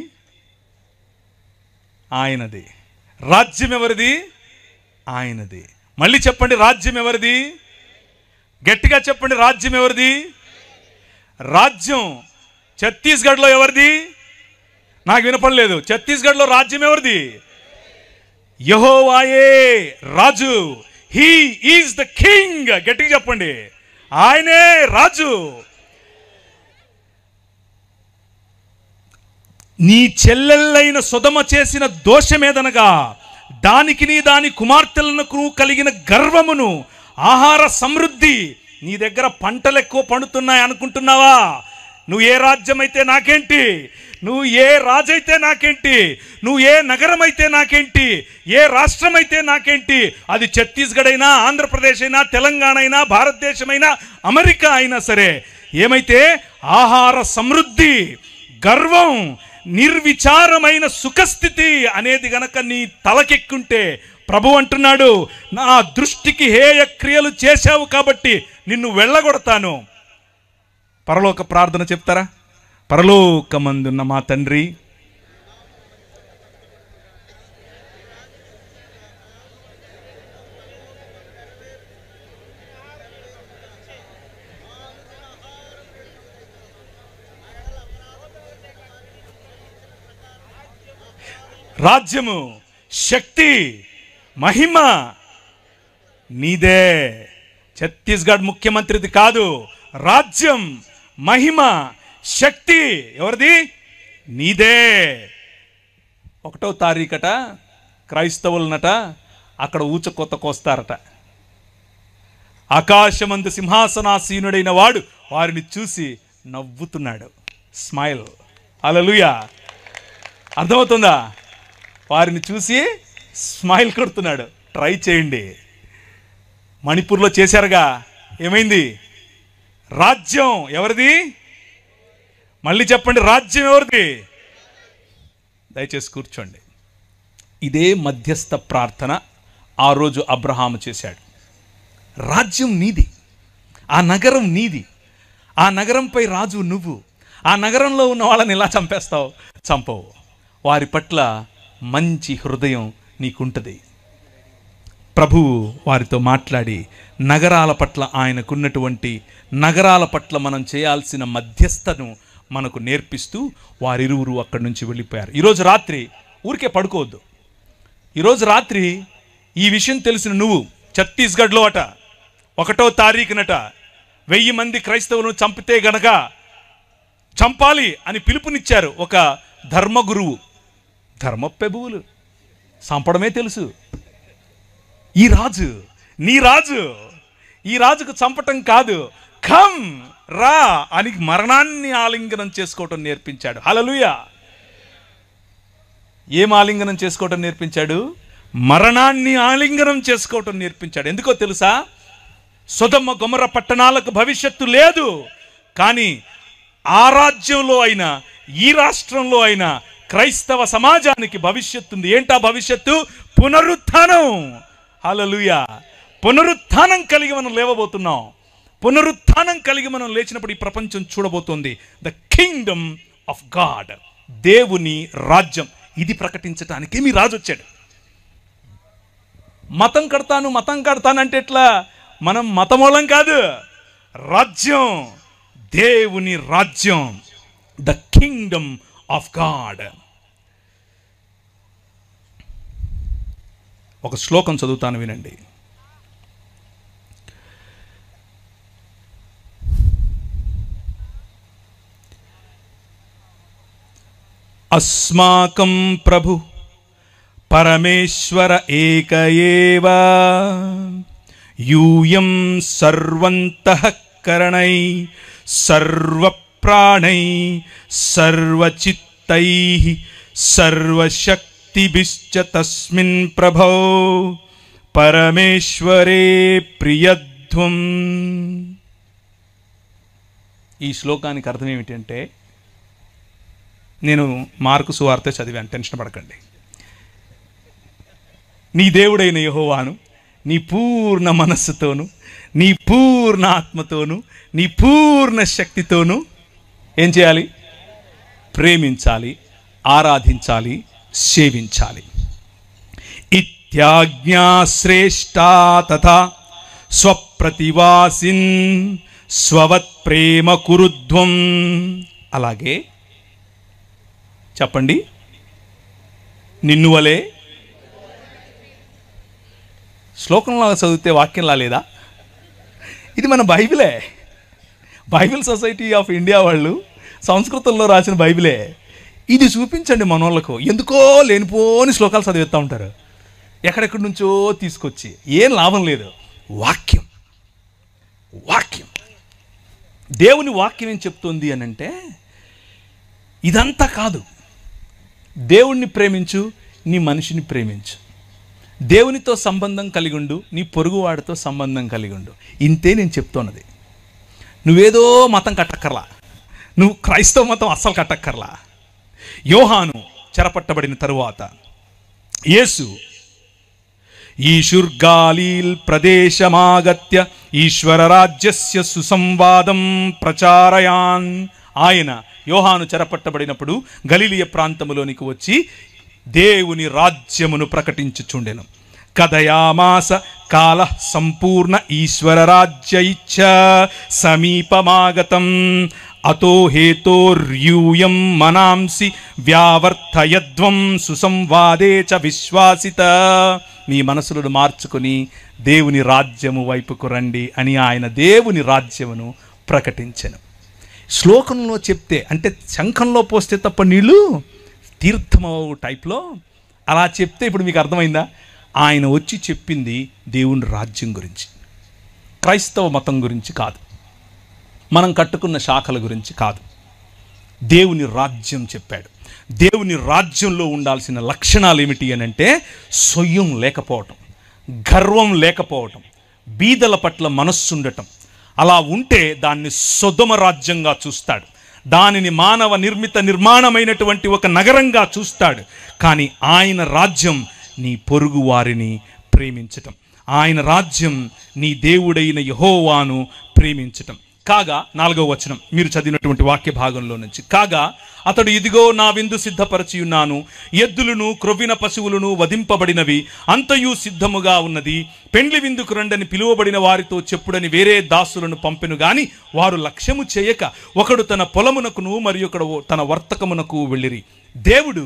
ఆయనది. రాజ్యం ఎవరిది? ఆయనది. మళ్ళీ చెప్పండి, రాజ్యం ఎవరిది? గట్టిగా చెప్పండి, రాజ్యం ఎవరిది? రాజ్యం ఛత్తీస్గఢ్లో ఎవరిది? నాకు వినపడలేదు. ఛత్తీస్గఢ్లో రాజ్యం ఎవరిది? యెహోవాయే రాజు. He is the king. గట్టిగా చెప్పండి, ఆయనే రాజు. నీ చెల్లెళ్ళైన సొదమ చేసిన దోషమేదనగా దానికి దాని కుమార్తెలకు కలిగిన గర్వమును, ఆహార సమృద్ధి. నీ దగ్గర పంటలు ఎక్కువ పండుతున్నాయి అనుకుంటున్నావా? నువ్వు ఏ రాజ్యం అయితే నాకేంటి, నువ్వు ఏ రాజు అయితే నాకేంటి, నువ్వు ఏ నగరం అయితే నాకేంటి, ఏ రాష్ట్రం అయితే నాకేంటి, అది ఛత్తీస్గఢ్ అయినా, ఆంధ్రప్రదేశ్ అయినా, తెలంగాణ అయినా, భారతదేశమైనా, అమెరికా అయినా సరే, ఏమైతే ఆహార సమృద్ధి, గర్వం, నిర్విచారమైన సుఖస్థితి అనేది గనక నీ తలకెక్కుంటే, ప్రభు అంటున్నాడు, నా దృష్టికి హేయ క్రియలు చేశావు కాబట్టి నిన్ను వెళ్ళగొడతాను. పరలోక ప్రార్థన చెప్తారా? పరలోకమందున్న మా తండ్రి, రాజ్యము, శక్తి, మహిమ నీదే. ఛత్తీస్గఢ్ ముఖ్యమంత్రిది కాదు. రాజ్యం, మహిమ, శక్తి ఎవరిది? నీదే. 1వ తారీఖట క్రైస్తవులనట అక్కడ ఊచకొత్త కోస్తారట. ఆకాశమందు సింహాసనాసీనుడైన వాడు వారిని చూసి నవ్వుతున్నాడు. స్మైల్. హల్లెలూయా. అర్థమవుతుందా? వారిని చూసి స్మైల్ కొడుతున్నాడు. ట్రై చేయండి. మణిపూర్లో చేశారుగా, ఏమైంది? రాజ్యం ఎవరిది? మళ్ళీ చెప్పండి, రాజ్యం ఎవరిది? దయచేసి కూర్చోండి. ఇదే మధ్యస్థ ప్రార్థన ఆ రోజు అబ్రహాము చేశాడు. రాజ్యం నీది, ఆ నగరం నీది, ఆ నగరంపై రాజు నువ్వు. ఆ నగరంలో ఉన్న వాళ్ళని ఎలా చంపేస్తావు? చంపవు. వారి పట్ల మంచి హృదయం నీకుంటుంది. ప్రభువు వారితో మాట్లాడి నగరాల పట్ల, ఆయనకున్నటువంటి నగరాల పట్ల మనం చేయాల్సిన మధ్యస్థను మనకు నేర్పిస్తూ వారిరువురు అక్కడి నుంచి వెళ్ళిపోయారు. ఈరోజు రాత్రి ఊరికే పడుకోవద్దు. ఈరోజు రాత్రి ఈ విషయం తెలిసిన నువ్వు ఛత్తీస్గఢ్లో అట 1వ తారీఖునట 1000 మంది క్రైస్తవులను చంపితే గనక చంపాలి అని పిలుపునిచ్చారు ఒక ధర్మగురువు. ధర్మప్రభువులు చంపడమే తెలుసు. ఈ రాజు, నీ రాజు, ఈ రాజుకు చంపటం కాదు, కమ్ రా అని మరణాన్ని ఆలింగనం చేసుకోవటం నేర్పించాడు. హల్లెలూయా. ఏం ఆలింగనం చేసుకోవటం నేర్పించాడు? మరణాన్ని ఆలింగనం చేసుకోవటం నేర్పించాడు. ఎందుకో తెలుసా? సొదొమ గొమొర్రా పట్టణాలకు భవిష్యత్తు లేదు, కానీ ఆ రాజ్యంలో అయినా ఈ రాష్ట్రంలో అయినా క్రైస్తవ సమాజానికి భవిష్యత్తు ఉంది. ఏంటా భవిష్యత్తు? పునరుత్థానం. హల్లెలూయా. పునరుత్థానం కలిగి మనం లేవబోతున్నాం. పునరుత్థానం కలిగి మనం లేచినప్పుడు ఈ ప్రపంచం చూడబోతోంది ద కింగ్డమ్ ఆఫ్ గాడ్, దేవుని రాజ్యం. ఇది ప్రకటించటానికి మీ రాజు వచ్చాడు. మతం కడతాను అంటే ఎట్లా? మనం మతమూలం కాదు, రాజ్యం, దేవుని రాజ్యం, ద కింగ్డమ్ ఆఫ్ గాడ్. ఒక శ్లోకం చదువుతాను, వినండి. అస్మాకం ప్రభు పరమేశ్వర ఏక ఏవ యూయం సర్వంతఃకరణై సర్వప్రాణై సర్వచిత్తై సర్వశక్తిభిశ్చ తస్మిన్ ప్రభో పరమేశ్వరే ప్రియధ్వం. ఈ శ్లోకానికి అర్థం ఏమిటంటే, నేను మార్కు సువార్త చదివాను, టెన్షన్ పడకండి. నీ దేవుడైన యెహోవాను నీ పూర్ణ మనస్సుతోను, నీ పూర్ణ ఆత్మతోను, నీ పూర్ణ శక్తితోను ఏం చేయాలి? ప్రేమించాలి, ఆరాధించాలి, సేవించాలి. ఇత్యాజ్ఞా శ్రేష్టా తథా స్వప్రతివాసిన్ స్వవత్ ప్రేమ కురుధ్వం. అలాగే చెప్పండి, నిన్ను వలే. శ్లోకంలో చదివితే వాక్యంలా లేదా? ఇది మన బైబిలే. బైబిల్ సొసైటీ ఆఫ్ ఇండియా వాళ్ళు సంస్కృతంలో రాసిన బైబిలే. ఇది చూపించండి మనోళ్ళకు. ఎందుకో లేనిపోని శ్లోకాలు చదివిస్తూ ఉంటారు, ఎక్కడెక్కడి నుంచో తీసుకొచ్చి. ఏం లాభం లేదు. వాక్యం, వాక్యం, దేవుని వాక్యం ఏం చెప్తుంది అని అంటే, ఇదంతా కాదు. దేవుణ్ణి ప్రేమించు, నీ మనిషిని ప్రేమించు, దేవునితో సంబంధం కలిగి ఉండు, నీ పొరుగువాడితో సంబంధం కలిగి ఉండు. ఇంతే నేను చెప్తున్నది. నువ్వేదో మతం కట్టక్కర్లా, నువ్వు క్రైస్తవ మతం అస్సలు కట్టక్కర్లా. యోహాను చెరపట్టబడిన తరువాత యేసు ఈశుర్గాలీల్ ప్రదేశమాగత్య ఈశ్వర రాజ్యస్య సుసంవాదం ప్రచారయాన్. ఆయన యోహాను చెరపట్టబడినప్పుడు గలిలయ ప్రాంతములోనికి వచ్చి దేవుని రాజ్యమును ప్రకటించుచుండెను. కథయామాస కాల సంపూర్ణ ఈశ్వర రాజ్య ఇచ్చ సమీపమాగతం అతో హేతోర్యూయం మనాంసి వ్యావర్తయధ్వం సుసంవాదే చ విశ్వాసిత. మీ మనసులను మార్చుకొని దేవుని రాజ్యము వైపుకు రండి అని ఆయన దేవుని రాజ్యమును ప్రకటించెను. శ్లోకంలో చెప్తే, అంటే శంఖంలో పోస్తే తప్ప నీళ్ళు తీర్థమవు టైప్లో అలా చెప్తే ఇప్పుడు మీకు అర్థమైందా? ఆయన వచ్చి చెప్పింది దేవుని రాజ్యం గురించి, క్రైస్తవ మతం గురించి కాదు, మనం కట్టుకున్న శాఖల గురించి కాదు. దేవుని రాజ్యం చెప్పాడు. దేవుని రాజ్యంలో ఉండాల్సిన లక్షణాలు ఏమిటి అని అంటే, సొయ్యం లేకపోవటం, గర్వం లేకపోవటం, బీదల పట్ల మనస్సు ఉండటం. అలా ఉంటే దాన్ని సొదొమ రాజ్యంగా చూస్తాడు, దానిని మానవ నిర్మాణమైనటువంటి ఒక నగరంగా చూస్తాడు. కానీ ఆయన రాజ్యం నీ పొరుగు వారిని ప్రేమించటం, ఆయన రాజ్యం నీ దేవుడైన యెహోవాను ప్రేమించటం. కాగా 4వ వచనం మీరు చదివినటువంటి వాక్య భాగంలో నుంచి, కాగా అతడు ఇదిగో నా విందు సిద్ధపరచి ఉన్నాను, ఎద్దులను క్రొవ్విన పశువులను వధింపబడినవి, అంతయు సిద్ధముగా ఉన్నది, పెండ్లి విందుకు రండని పిలువబడిన వారితో చెప్పుడని వేరే దాసులను పంపెను గాని వారు లక్ష్యము చేయక ఒకడు తన పొలమునకును మరి ఒకడు తన వర్తకమునకు వెళ్ళిరి. దేవుడు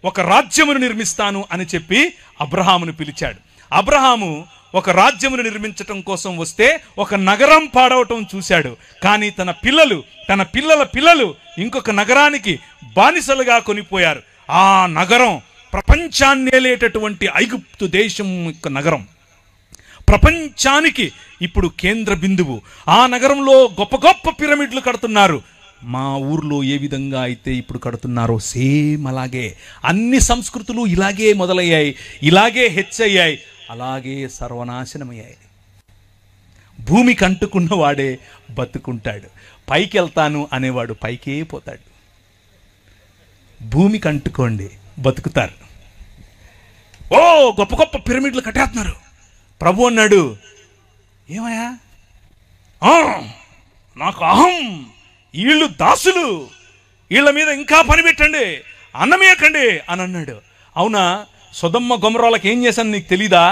ఒక రాజ్యమును నిర్మిస్తాను అని చెప్పి అబ్రహామును పిలిచాడు. అబ్రహాము ఒక రాజ్యమును నిర్మించటం కోసం వస్తే ఒక నగరం పాడవటం చూశాడు. కానీ తన పిల్లల పిల్లలు ఇంకొక నగరానికి బానిసలుగా కొనిపోయారు. ఆ నగరం ప్రపంచాన్ని ఏలేటటువంటి ఐగుప్తు దేశం యొక్క నగరం, ప్రపంచానికి ఇప్పుడు కేంద్ర బిందువు. ఆ నగరంలో గొప్ప గొప్ప పిరమిడ్లు కడుతున్నారు. మా ఊర్లో ఏ విధంగా అయితే ఇప్పుడు కడుతున్నారో సేమ్ అలాగే అన్ని సంస్కృతులు ఇలాగే మొదలయ్యాయి, ఇలాగే హెచ్చయ్యాయి, అలాగే సర్వనాశనమయ్యాయి. భూమికి అంటుకున్నవాడే బతుకుంటాడు, పైకి వెళ్తాను అనేవాడు పైకే పోతాడు. భూమికి అంటుకోండి, బతుకుతారు. ఓ గొప్ప గొప్ప పిరమిడ్లు కట్టేస్తున్నారు. ప్రభు అన్నాడు, ఏమయ్యా నాకు అహం, వీళ్ళు దాసులు, వీళ్ళ మీద ఇంకా పని పెట్టండి, అన్నమేయకండి అని అన్నాడు. అవునా, సొదొమ గొమొర్రాలకు ఏం చేశాను నీకు తెలీదా?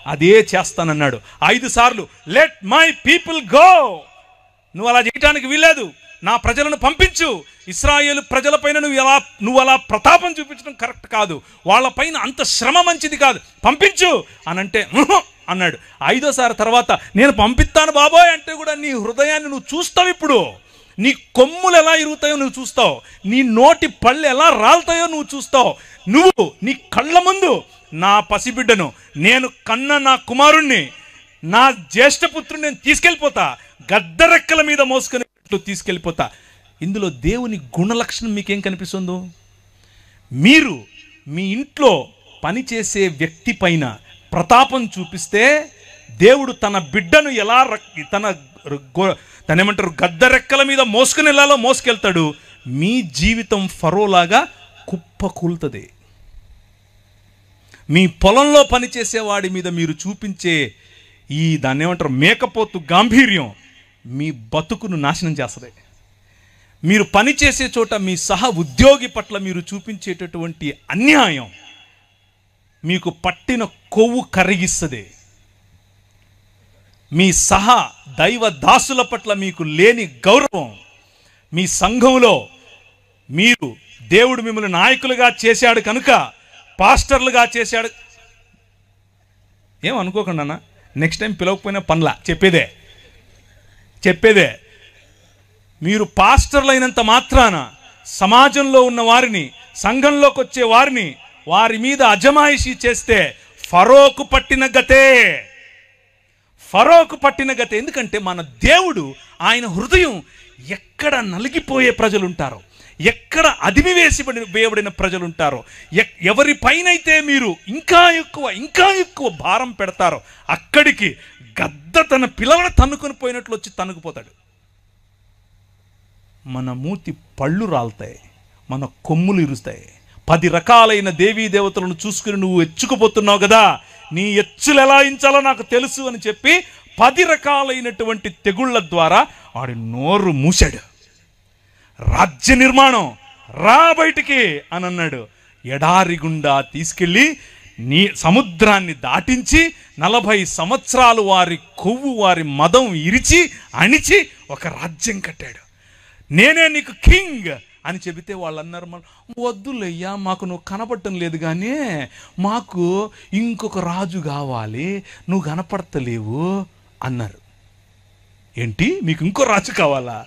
అదే చేస్తానన్నాడు 5 సార్లు. Let my people go. నువ్వు అలా చేయటానికి వీల్లేదు, నా ప్రజలను పంపించు. ఇశ్రాయేలు ప్రజలపైన నువ్వు అలా ప్రతాపం చూపించడం కరెక్ట్ కాదు, వాళ్ళపైన అంత శ్రమ మంచిది కాదు, పంపించు అని అంటే అన్నాడు. 5వ సారి తర్వాత నేను పంపిస్తాను బాబోయ్ అంటే కూడా నీ హృదయాన్ని నువ్వు చూస్తావు. ఇప్పుడు నీ కొమ్ములు ఎలా ఇరుగుతాయో నువ్వు చూస్తావు, నీ నోటి పళ్ళు ఎలా రాలుతాయో నువ్వు చూస్తావు. నువ్వు నీ కళ్ళ ముందు నా పసిబిడ్డను, నేను కన్న నా కుమారుణ్ణి, నా జ్యేష్ఠపుత్రుని నేను తీసుకెళ్ళిపోతా, గద్దరెక్కల మీద మోసుకునేట్లు తీసుకెళ్ళిపోతా. ఇందులో దేవుని గుణలక్షణం మీకేం కనిపిస్తుందో? మీరు మీ ఇంట్లో పనిచేసే వ్యక్తి పైన ప్రతాపం చూపిస్తే దేవుడు తన బిడ్డను ఎలా తనేమంటారు గద్దరెక్కల మీద మోసుకుని వెళ్ళాలో మోసుకెళ్తాడు. మీ జీవితం ఫరోలాగా కుప్పకూలుతుంది. మీ పొలంలో పనిచేసే వాడి మీద మీరు చూపించే ఈ దాన్ని ఏమంటారు మేకపోతు గాంభీర్యం మీ బతుకును నాశనం చేస్తుంది. మీరు పనిచేసే చోట మీ సహ ఉద్యోగి పట్ల మీరు చూపించేటటువంటి అన్యాయం మీకు పట్టిన కొవ్వు కరిగిస్తుంది. మీ సహ దైవ దాసుల పట్ల మీకు లేని గౌరవం, మీ సంఘంలో మీరు దేవుడు మిమ్మల్ని నాయకులుగా చేశాడు కనుక, పాస్టర్లుగా చేశాడు, ఏమనుకోకుండా అన్న, నెక్స్ట్ టైం పిలవకపోయినా పనులా చెప్పేదే. మీరు పాస్టర్లు అయినంత మాత్రాన సమాజంలో ఉన్న వారిని, సంఘంలోకి వచ్చే వారిని, వారి మీద అజమాయిషీ చేస్తే ఫరోకు పట్టిన గతే. ఎందుకంటే మన దేవుడు, ఆయన హృదయం ఎక్కడ నలిగిపోయే ప్రజలుంటారో, ఎక్కడ వేయబడిన ప్రజలుంటారో, ఎవరిపైనైతే మీరు ఇంకా ఎక్కువ భారం పెడతారో అక్కడికి గద్ద తన పిల్లలను తన్నుకొని పోయినట్లు వచ్చి తన్నుకుపోతాడు. మన మూతి పళ్ళు రాలుతాయి, మన కొమ్ములు ఇరుస్తాయి. 10 రకాలైన దేవీ దేవతలను చూసుకుని నువ్వు ఎచ్చుకుపోతున్నావు కదా, నీ ఎచ్చులు ఎలా ఇంచాలో నాకు తెలుసు అని చెప్పి 10 రకాలైనటువంటి తెగుళ్ల ద్వారా వాడి నోరు మూశాడు. రాజ్య నిర్మాణం రా బయటికి అని అన్నాడు. ఎడారి గుండా తీసుకెళ్ళి నీ సముద్రాన్ని దాటించి 40 సంవత్సరాలు వారి కొవ్వు, వారి మదం ఇరిచి అణిచి ఒక రాజ్యం కట్టాడు. నేనే నీకు కింగ్ అని చెబితే వాళ్ళు అన్నారు, వద్దులయ్యా, మాకు నువ్వు కనపడటం లేదు, కానీ మాకు ఇంకొక రాజు కావాలి, నువ్వు కనపడతలేవు అన్నారు. ఏంటి, మీకు ఇంకో రాజు కావాలా?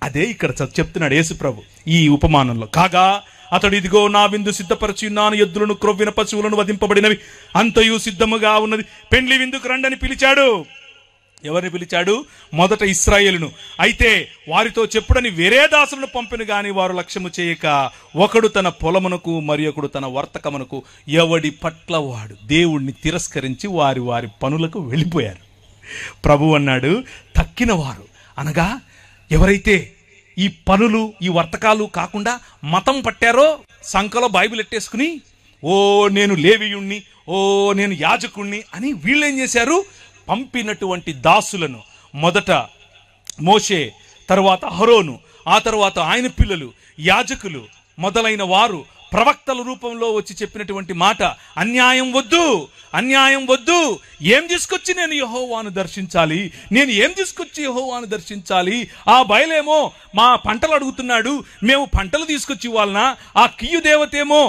అదే ఇక్కడ చెప్తున్నాడు యేసు ప్రభు ఈ ఉపమానంలో. కాగా అతడు, ఇదిగో నా విందు సిద్ధపరచి ఉన్నాను, ఎద్దులను క్రొవ్విన పశువులను వధింపబడినవి, అంతయు సిద్ధముగా ఉన్నది, పెండ్లి విందుకు రండని పిలిచాడు. ఎవరిని పిలిచాడు? మొదట ఇశ్రాయేలును. అయితే వారితో చెప్పుడని వేరే దాసులను పంపిన గాని వారు లక్ష్యము చేయక, ఒకడు తన పొలమునకు మరి ఒకడు తన వర్తకమునకు, ఎవడి పట్ల వాడు దేవుణ్ణి తిరస్కరించి వారి వారి పనులకు వెళ్ళిపోయారు. ప్రభు అన్నాడు, తక్కిన వారు అనగా ఎవరైతే ఈ పనులు, ఈ వర్తకాలు కాకుండా మతం పట్టారో, సంఖలో బైబిల్ ఎట్టేసుకుని, ఓ నేను లేవీయుణ్ణి, ఓ నేను యాజకుణ్ణి అని వీళ్ళేం చేశారు? పంపినటువంటి దాసులను, మొదట మోషే, తర్వాత అహరోను, ఆ తర్వాత ఆయన పిల్లలు యాజకులు మొదలైన వారు ప్రవక్తల రూపంలో వచ్చి చెప్పినటువంటి మాట, అన్యాయం వద్దు, అన్యాయం వద్దు. ఏం తీసుకొచ్చి నేను యెహోవాను దర్శించాలి, నేను ఏం తీసుకొచ్చి యెహోవాను దర్శించాలి? ఆ బయలేమో మా పంటలు అడుగుతున్నాడు, మేము పంటలు తీసుకొచ్చి ఇవ్వాలనా? ఆ కియ్యు దేవతేమో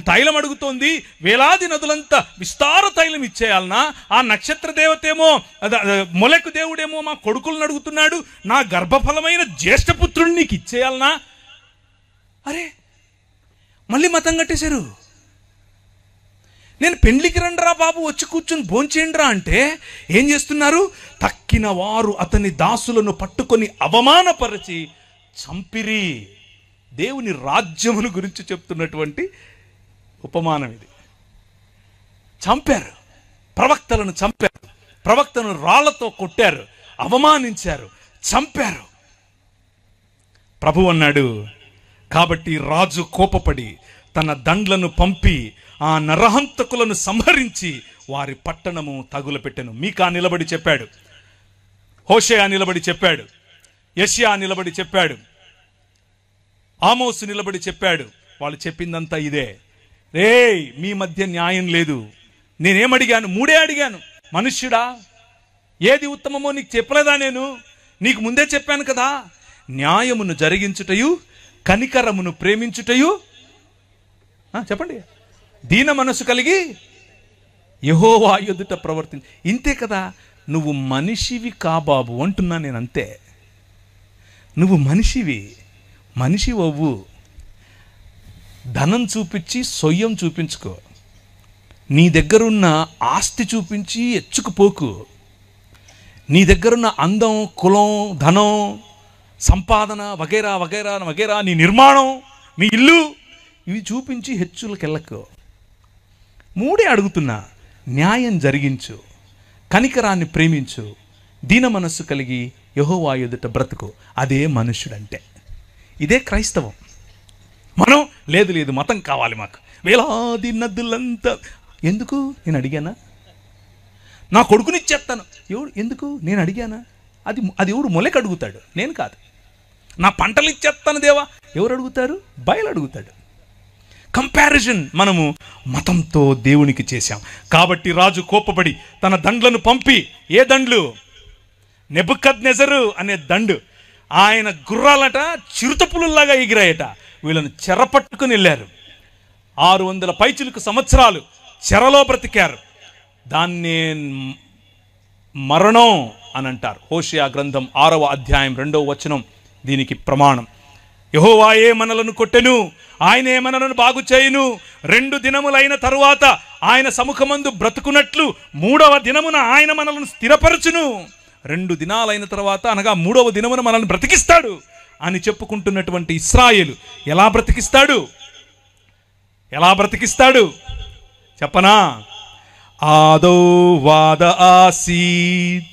తైలం అడుగుతోంది, వేలాది నదులంతా విస్తార తైలం ఇచ్చేయాలనా? ఆ నక్షత్ర దేవతేమో మొలకు దేవుడేమో మా కొడుకులను అడుగుతున్నాడు, నా గర్భఫలమైన జ్యేష్ఠపుత్రుడిని నీకు ఇచ్చేయాలనా? అరే మళ్ళీ మతం కట్టేశారు. నేను పెండ్లికి రండిరా బాబు, వచ్చి కూర్చుని భోంచేయండిరా అంటే ఏం చేస్తున్నారు? తక్కిన వారు అతని దాసులను పట్టుకొని అవమానపరిచి చంపిరి. దేవుని రాజ్యమును గురించి చెప్తున్నటువంటి ఉపమానం ఇది. చంపారు, ప్రవక్తలను చంపారు, ప్రవక్తను రాళ్లతో కొట్టారు, అవమానించారు, చంపారు. ప్రభు అన్నాడు, కాబట్టి రాజు కోపపడి తన దండ్లను పంపి ఆ నరహంతకులను సంహరించి వారి పట్టణము తగులపెట్టెను. మీకా నిలబడి చెప్పాడు, హోషేయ నిలబడి చెప్పాడు, యెషయా నిలబడి చెప్పాడు, ఆమోసు నిలబడి చెప్పాడు. వాళ్ళు చెప్పిందంతా ఇదే. రేయ్ మీ మధ్య న్యాయం లేదు. నేనేమడిగాను? మూడే అడిగాను. మనుష్యుడా, ఏది ఉత్తమమో నీకు చెప్పలేదా? నేను నీకు ముందే చెప్పాను కదా. న్యాయమును జరిగించుటయు, కనికరమును ప్రేమించుటయు, చెప్పండి, దీన మనసు కలిగి యెహోవా ఎదుట ప్రవర్తించు. ఇంతే కదా. నువ్వు మనిషివి కాబాబు అంటున్నా నేను. అంతే, నువ్వు మనిషివి, మనిషి అవ్వు. ధనం చూపించి సొయ్యం చూపించుకో. నీ దగ్గరున్న ఆస్తి చూపించి ఎచ్చుకుపోకు. నీ దగ్గరున్న అందం, కులం, ధనం, సంపాదన వగైరా వగైరా వగైరా, నీ నిర్మాణం, మీ ఇల్లు, ఇవి చూపించి హెచ్చులకెళ్ళకు. మూడే అడుగుతున్నా. న్యాయం జరిగించు, కనికరాన్ని ప్రేమించు, దీన మనస్సు కలిగి యెహోవా ఎదుట బ్రతుకు. అదే మనుష్యుడంటే. ఇదే క్రైస్తవం. మనం లేదు లేదు మతం కావాలి మాకు, వేలాది నదులంతా. ఎందుకు? నేను అడిగానా? నా కొడుకునిచ్చేస్తాను. ఎవడు? ఎందుకు? నేను అడిగానా? అది ఎవడు? మొలక అడుగుతాడు, నేను కాదు. నా పంటలు ఇచ్చేస్తాను దేవా, ఎవరు అడుగుతారు? బయలు అడుగుతాడు. కంపారిజన్ మనము మతంతో దేవునికి చేశాం. కాబట్టి రాజు కోపపడి తన దండ్లను పంపి, ఏ దండ్లు? నెబుకద్నెజరు అనే దండు. ఆయన గుర్రాలట చిరుతపులుల్లాగా ఎగిరాయట. వీళ్ళని చెరపట్టుకుని వెళ్ళారు. 600 పైచిలుకు సంవత్సరాలు చెరలో బ్రతికారు. దాన్నే మరణం అని అంటారు. హోషేయ గ్రంథం 6వ అధ్యాయం 2వ వచనం దీనికి ప్రమాణం. యెహోవాయే మనలను కొట్టెను, ఆయనే మనలను బాగు చేయును. 2 దినములైన తరువాత ఆయన సముఖమందు బ్రతుకున్నట్లు 3వ దినమున ఆయన మనలను స్థిరపరచును. 2 దినాలైన తర్వాత, అనగా 3వ దినమున మనల్ని బ్రతికిస్తాడు అని చెప్పుకుంటున్నటువంటి ఇశ్రాయేలు ఎలా బ్రతికిస్తాడు? ఎలా బ్రతికిస్తాడు చెప్పనా? ఆదో వాద ఆసీత్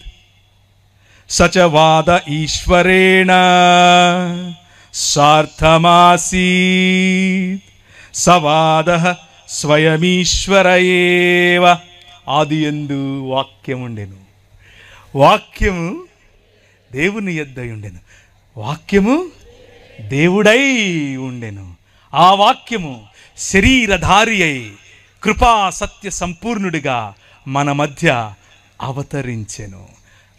సచవాద ఈశ్వరేణ సార్థమాసీత్ సవాద స్వయమీశ్వరయేవ. ఆదియందు వాక్యముండెను, వాక్యము దేవుని యొద్దై ఉండెను, వాక్యము దేవుడై ఉండెను. ఆ వాక్యము శరీరధారి అయి కృపా సత్య సంపూర్ణుడిగా మన మధ్య అవతరించెను.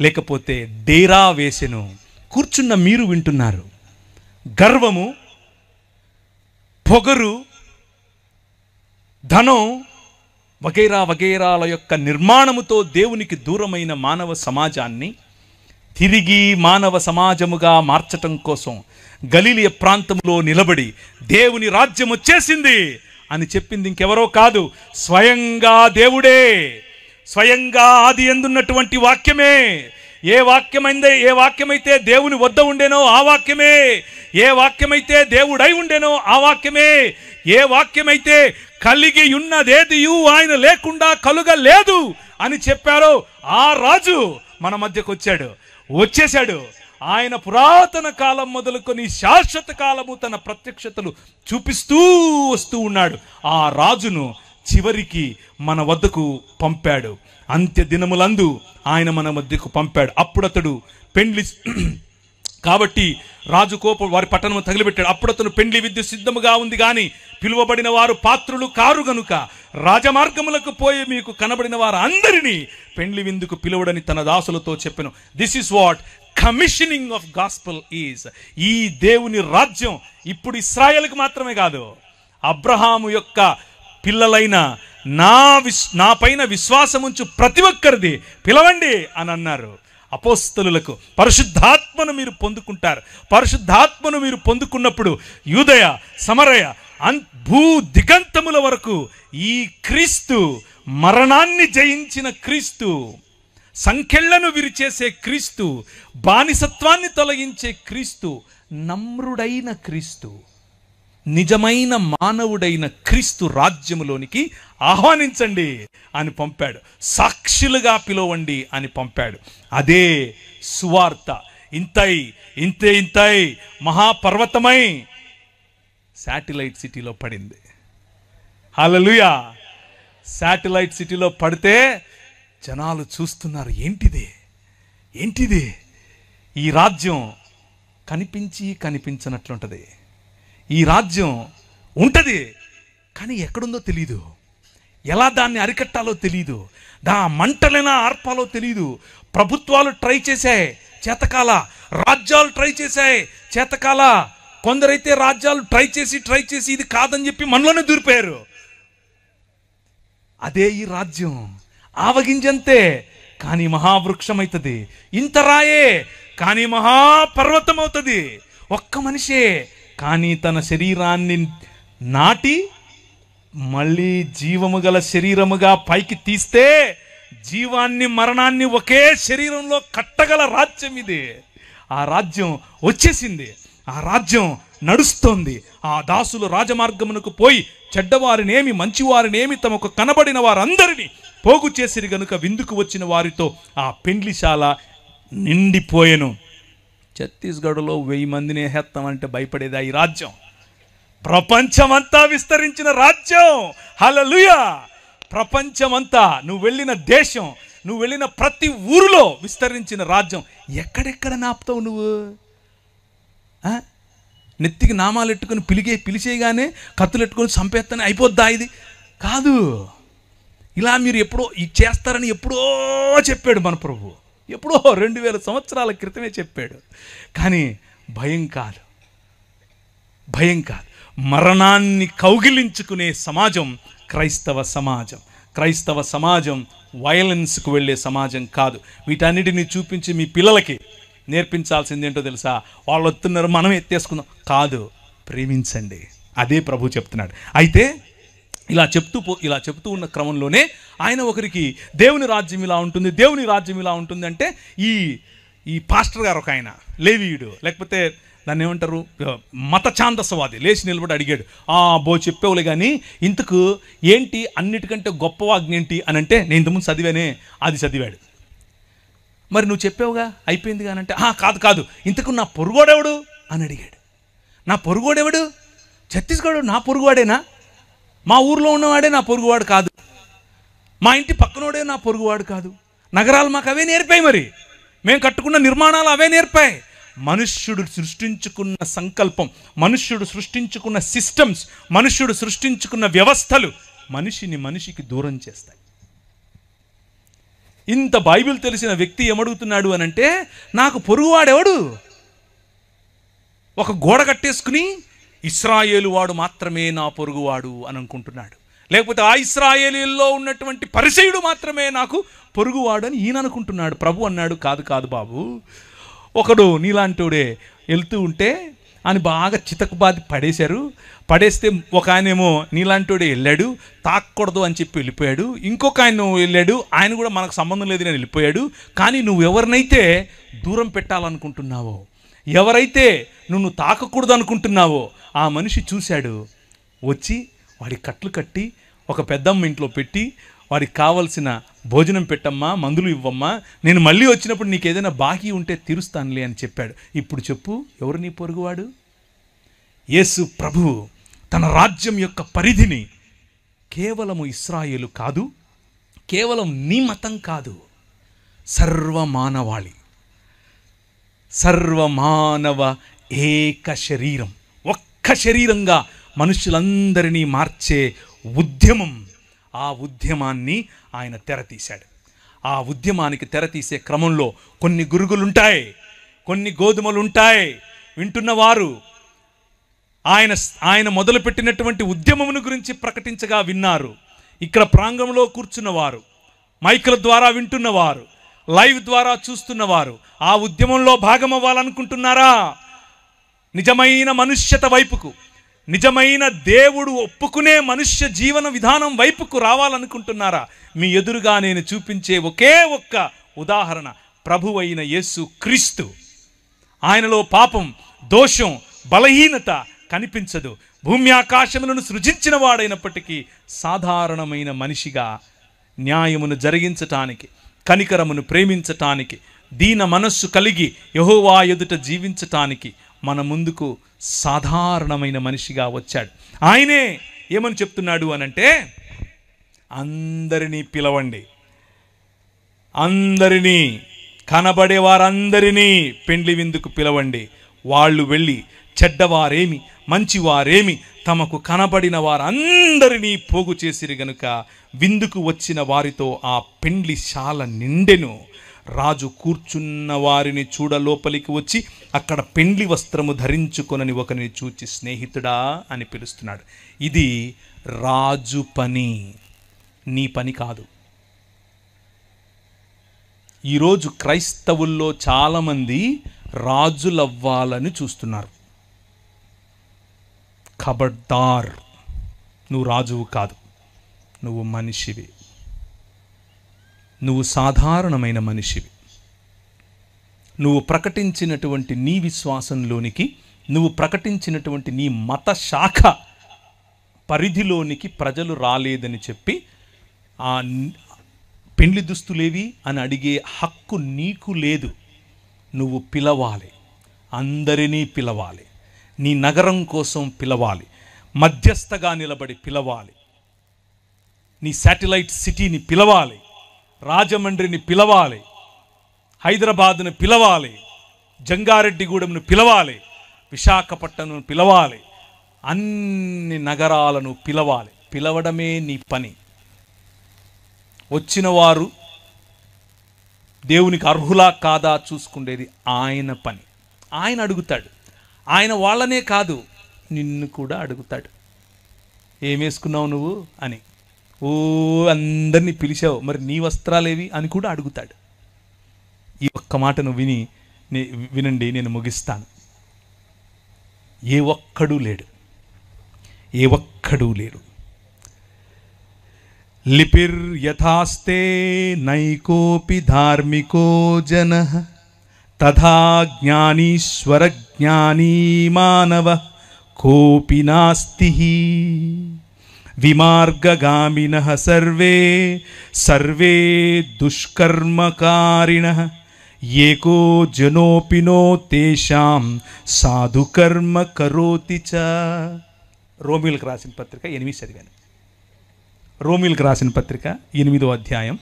లేకపోతే డేరా వేసెను. కూర్చున్న మీరు వింటున్నారు. గర్వము, పొగరు, ధనం వగైరా వగైరాల యొక్క నిర్మాణముతో దేవునికి దూరమైన మానవ సమాజాన్ని తిరిగి మానవ సమాజముగా మార్చటం కోసం గలిలయ ప్రాంతంలో నిలబడి దేవుని రాజ్యం వచ్చేసింది అని చెప్పింది ఇంకెవరో కాదు, స్వయంగా దేవుడే. స్వయంగా ఆది యందున్నటువంటి వాక్యమే. ఏ వాక్యమైతే దేవుని వద్ద ఉండేనో ఆ వాక్యమే, ఏ వాక్యమైతే దేవుడై ఉండేనో ఆ వాక్యమే, ఏ వాక్యమైతే కలిగి ఉన్నదేదియు ఆయన లేకుండా కలుగలేదు అని చెప్పారో ఆ రాజు మన మధ్యకు వచ్చేశాడు. ఆయన పురాతన కాలం మొదలుకొని శాశ్వత కాలము తన ప్రత్యక్షతలు చూపిస్తూ వస్తూ ఉన్నాడు. ఆ రాజును చివరికి మన వద్దకు పంపాడు. అంత్య దినములందు ఆయన మన మధ్యకు పంపాడు. అప్పుడు అతడు పెండ్లి కాబట్టి రాజు కోపం వారి పట్టణము తగిలిపెట్టాడు. అప్పుడు అతను పెండ్లి విద్య సిద్ధముగా ఉంది కానీ పిలువబడిన వారు పాత్రులు కారు గనుక రాజమార్గములకు పోయి మీకు కనబడిన వారు అందరినీ పెండ్లి విందుకు పిలువడని తన దాసులతో చెప్పెను. This is what commissioning of gospel is. ఈ దేవుని రాజ్యం ఇప్పుడు ఇశ్రాయేలుకు మాత్రమే కాదు, అబ్రహాము యొక్క పిల్లలైన నా పైన విశ్వాసముంచు ప్రతి ఒక్కరిది పిలవండి అని అన్నారు. అపోస్తలులకు పరిశుద్ధాత్మను మీరు పొందుకుంటారు. పరిశుద్ధాత్మను మీరు పొందుకున్నప్పుడు యూదయ సమరయ భూ దిగంతముల వరకు ఈ క్రీస్తు, మరణాన్ని జయించిన క్రీస్తు, సంకెళ్లను విరిచేసే క్రీస్తు, బానిసత్వాన్ని తొలగించే క్రీస్తు, నమ్రుడైన క్రీస్తు, నిజమైన మానవుడైన క్రీస్తు రాజ్యములోనికి ఆహ్వానించండి అని పంపాడు. సాక్షులుగా పిలవండి అని పంపాడు. అదే సువార్త. ఇంతై ఇంతే ఇంతై మహాపర్వతమై శాటిలైట్ సిటీలో పడింది. హల్లెలూయా. శాటిలైట్ సిటీలో పడితే జనాలు చూస్తున్నారు, ఏంటిది ఏంటిది. ఈ రాజ్యం కనిపించి కనిపించినట్లుంటుంది. ఈ రాజ్యం ఉంటుంది, కానీ ఎక్కడుందో తెలీదు, ఎలా దాన్ని అరికట్టాలో తెలీదు, మంటలైనా ఆర్పాలో తెలీదు. ప్రభుత్వాలు ట్రై చేశాయి, చేతకాల. రాజ్యాలు ట్రై చేశాయి, చేతకాల. కొందరైతే రాజ్యాలు ట్రై చేసి ఇది కాదని చెప్పి మనలోనే దూరిపోయారు. అదే ఈ రాజ్యం. ఆవగింజంతే, కానీ మహావృక్షం అవుతుంది. ఇంత రాయే, కానీ మహాపర్వతం అవుతుంది. ఒక్క మనిషే, కానీ తన శరీరాన్ని నాటి మళ్ళీ జీవము గల శరీరముగా పైకి తీస్తే జీవాన్ని మరణాన్ని ఒకే శరీరంలో కట్టగల రాజ్యం ఇది. ఆ రాజ్యం వచ్చేసింది, ఆ రాజ్యం నడుస్తోంది. ఆ దాసులు రాజమార్గమునకు పోయి చెడ్డవారినేమి మంచివారినేమి తమకు కనబడిన వారందరినీ పోగు చేసిరి గనుక విందుకు వచ్చిన వారితో ఆ పెండ్లిశాల నిండిపోయెను. ఛత్తీస్గఢ్లో 1000 మందిని వేస్తామంటే భయపడేదా ఈ రాజ్యం? ప్రపంచమంతా విస్తరించిన రాజ్యం. హల్లెలూయా. ప్రపంచమంతా, నువ్వు వెళ్ళిన దేశం, నువ్వు వెళ్ళిన ప్రతి ఊరిలో విస్తరించిన రాజ్యం. ఎక్కడెక్కడ నాపుతావు నువ్వు? నెత్తికి నామాలు ఎట్టుకొని పిలిచేయగానే కత్తులు ఎట్టుకొని చంపేస్తానే అయిపోద్దా? ఇది కాదు. ఇలా మీరు ఎప్పుడో చేస్తారని ఎప్పుడో చెప్పాడు మన ప్రభు. ఎప్పుడో 2000 సంవత్సరాల క్రితమే చెప్పాడు. కానీ భయం కాదు, భయం కాదు. మరణాన్ని కౌగిలించుకునే సమాజం క్రైస్తవ సమాజం. క్రైస్తవ సమాజం వయలెన్స్కు వెళ్ళే సమాజం కాదు. వీటన్నిటిని చూపించి మీ పిల్లలకి నేర్పించాల్సింది ఏంటో తెలుసా? వాళ్ళు వస్తున్నారు, మనం ఎత్తేసుకుందాం కాదు, ప్రేమించండి. అదే ప్రభు చెప్తున్నాడు. అయితే ఇలా చెప్తూ ఉన్న క్రమంలోనే ఆయన ఒకరికి దేవుని రాజ్యం ఇలా ఉంటుంది, దేవుని రాజ్యం ఇలా ఉంటుంది అంటే ఈ పాస్టర్ గారు ఒక ఆయన లేవీయుడు, లేకపోతే దాన్ని ఏమంటారు, మత ఛాందసవాది లేచి నిలబడి అడిగాడు, చెప్పేవులే కానీ ఇంతకు ఏంటి అన్నిటికంటే గొప్ప ఆజ్ఞ ఏంటి అని అంటే, నేను ఇంతకుముందు చదివానే అది చదివాడు. మరి నువ్వు చెప్పావుగా అయిపోయింది కానంటే, కాదు ఇంతకు నా పొరుగోడెవడు అని అడిగాడు. నా పొరుగోడెవడు? ఛత్తీస్గఢ్ నా పొరుగువాడేనా? మా ఊర్లో ఉన్నవాడే నా పొరుగువాడు కాదు, మా ఇంటి పక్కనోడే నా పొరుగువాడు కాదు. నగరాలు మాకు అవే నేర్పాయి, మరి మేము కట్టుకున్న నిర్మాణాలు అవే నేర్పాయి. మనుష్యుడు సృష్టించుకున్న సంకల్పం, మనుష్యుడు సృష్టించుకున్న సిస్టమ్స్, మనుష్యుడు సృష్టించుకున్న వ్యవస్థలు మనిషికి దూరం చేస్తాయి. ఇంత బైబిల్ తెలిసిన వ్యక్తి ఏమడుగుతున్నాడు అని అంటే, నాకు పొరుగువాడెవడు? ఒక గోడ కట్టేసుకుని ఇశ్రాయేలు వాడు మాత్రమే నా పొరుగువాడు అని అనుకుంటున్నాడు. లేకపోతే ఆ ఇశ్రాయేలీల్లో ఉన్నటువంటి పరిసయుడు మాత్రమే నాకు పొరుగువాడు అని ఈయన అనుకుంటున్నాడు. ప్రభు అన్నాడు, కాదు బాబు, ఒకడు నీలాంటివాడే వెళ్తూ ఉంటే అని బాగా చితకబాది పడేస్తే ఒక ఆయనేమో నీలాంటివాడే వెళ్ళాడు, తాకూడదు అని చెప్పి వెళ్ళిపోయాడు. ఇంకొక ఆయన వెళ్ళాడు, ఆయన కూడా మనకు సంబంధం లేదు అని వెళ్ళిపోయాడు. కానీ నువ్వు ఎవరినైతే దూరం పెట్టాలనుకుంటున్నావో, ఎవరైతే నువ్వు తాకకూడదు అనుకుంటున్నావో ఆ మనిషి చూశాడు, వచ్చి వాడి కట్లు కట్టి ఒక పెద్దమ్మ ఇంట్లో పెట్టి వాడికి కావలసిన భోజనం పెట్టమ్మా, మందులు ఇవ్వమ్మా, నేను మళ్ళీ వచ్చినప్పుడు నీకు ఏదైనా బాకీ ఉంటే తీరుస్తానులే అని చెప్పాడు. ఇప్పుడు చెప్పు, ఎవరు నీ పొరుగువాడు? యేసు ప్రభువు తన రాజ్యం యొక్క పరిధిని కేవలము ఇశ్రాయేలు కాదు, కేవలం నీ మతం కాదు, సర్వమానవ ఏక శరీరం, ఒక్క శరీరంగా మనుషులందరినీ మార్చే ఉద్యమం. ఆ ఉద్యమాన్ని ఆయన తెరతీశాడు. ఆ ఉద్యమానికి తెరతీసే క్రమంలో కొన్ని గురుగులుంటాయి, కొన్ని గోధుమలుంటాయి. వింటున్నవారు ఆయన ఆయన మొదలుపెట్టినటువంటి ఉద్యమమును గురించి ప్రకటించగా విన్నారు. ఇక్కడ ప్రాంగణంలో కూర్చున్నవారు, మైకుల ద్వారా వింటున్నవారు, లైవ్ ద్వారా చూస్తున్నవారు ఆ ఉద్యమంలో భాగమవ్వాలనుకుంటున్నారా? నిజమైన మనుష్యత వైపుకు, నిజమైన దేవుడు ఒప్పుకునే మనుష్య జీవన విధానం వైపుకు రావాలనుకుంటున్నారా? మీ ఎదురుగా నేను చూపించే ఒకే ఒక్క ఉదాహరణ ప్రభువైన యేసు క్రీస్తు. ఆయనలో పాపం, దోషం, బలహీనత కనిపించదు. భూమి ఆకాశములను సృజించిన వాడైనప్పటికీ సాధారణమైన మనిషిగా న్యాయమును జరిగించటానికి, కనికరమును ప్రేమించటానికి, దీన మనస్సు కలిగి యెహోవా ఎదుట జీవించటానికి మన ముందుకు సాధారణమైన మనిషిగా వచ్చాడు. ఆయనే ఏమని చెప్తున్నాడు అనంటే, అందరినీ పిలవండి, అందరినీ, కనబడే వారందరినీ పెండ్లి విందుకు పిలవండి. వాళ్ళు వెళ్ళి చెడ్డవారేమి మంచివారేమి తమకు కనబడిన వారందరినీ పోగు చేసిరి గనుక విందుకు వచ్చిన వారితో ఆ పెండ్లి శాల నిండెను. రాజు కూర్చున్న వారిని చూడ లోపలికి వచ్చి అక్కడ పెండ్లి వస్త్రము ధరించుకొనని ఒకరిని చూచి స్నేహితుడా అని పిలుస్తున్నాడు. ఇది రాజు పని, నీ పని కాదు. ఈరోజు క్రైస్తవుల్లో చాలామంది రాజులవ్వాలని చూస్తున్నారు. ఖబర్దార్, నువ్వు రాజువు కాదు, నువ్వు మనిషివి. నువ్వు సాధారణమైన మనిషివి. నువ్వు ప్రకటించినటువంటి నీ విశ్వాసంలోనికి, నువ్వు ప్రకటించినటువంటి నీ మత శాఖ పరిధిలోనికి ప్రజలు రాలేదని చెప్పి ఆ పెండ్లి దుస్తులేవి అని అడిగే హక్కు నీకు లేదు. నువ్వు పిలవాలి, అందరినీ పిలవాలి, నీ నగరం కోసం పిలవాలి, మధ్యస్థగా నిలబడి పిలవాలి, నీ శాటిలైట్ సిటీని పిలవాలి, రాజమండ్రిని పిలవాలి, హైదరాబాద్ను పిలవాలి, జంగారెడ్డిగూడెంను పిలవాలి, విశాఖపట్నంను పిలవాలి, అన్ని నగరాలను పిలవాలి. పిలవడమే నీ పని. వచ్చిన వారు దేవునికి అర్హులా కాదా చూసుకునేది ఆయన పని. ఆయన అడుగుతాడు. ఆయన వాళ్ళనే కాదు, నిన్ను కూడా అడుగుతాడు. ఏమేసుకున్నావు నువ్వు అని. ఓ అందరినీ పిలిచావు, మరి నీ వస్త్రాలేవి అని కూడా అడుగుతాడు. ఈ ఒక్క మాటను వినండి, నేను ముగిస్తాను. ఏ ఒక్కడూ లేడు, ఏ ఒక్కడూ లేడు. లిపిర్ యథాస్తే నైకోపి ధార్మికో జనః తథా జ్ఞానీశ్వర జ్ఞానీ మానవ కోపి నాస్తి. విమార్గగామినః సర్వే సర్వే దుష్కర్మకారిణః ఏకో జనోపినో తేషాం సాధుకర్మ కరోతి చ. రోమిలకు రాసిన పత్రిక 8 చదివాను. రోమిలకు రాసిన పత్రిక 3వ అధ్యాయం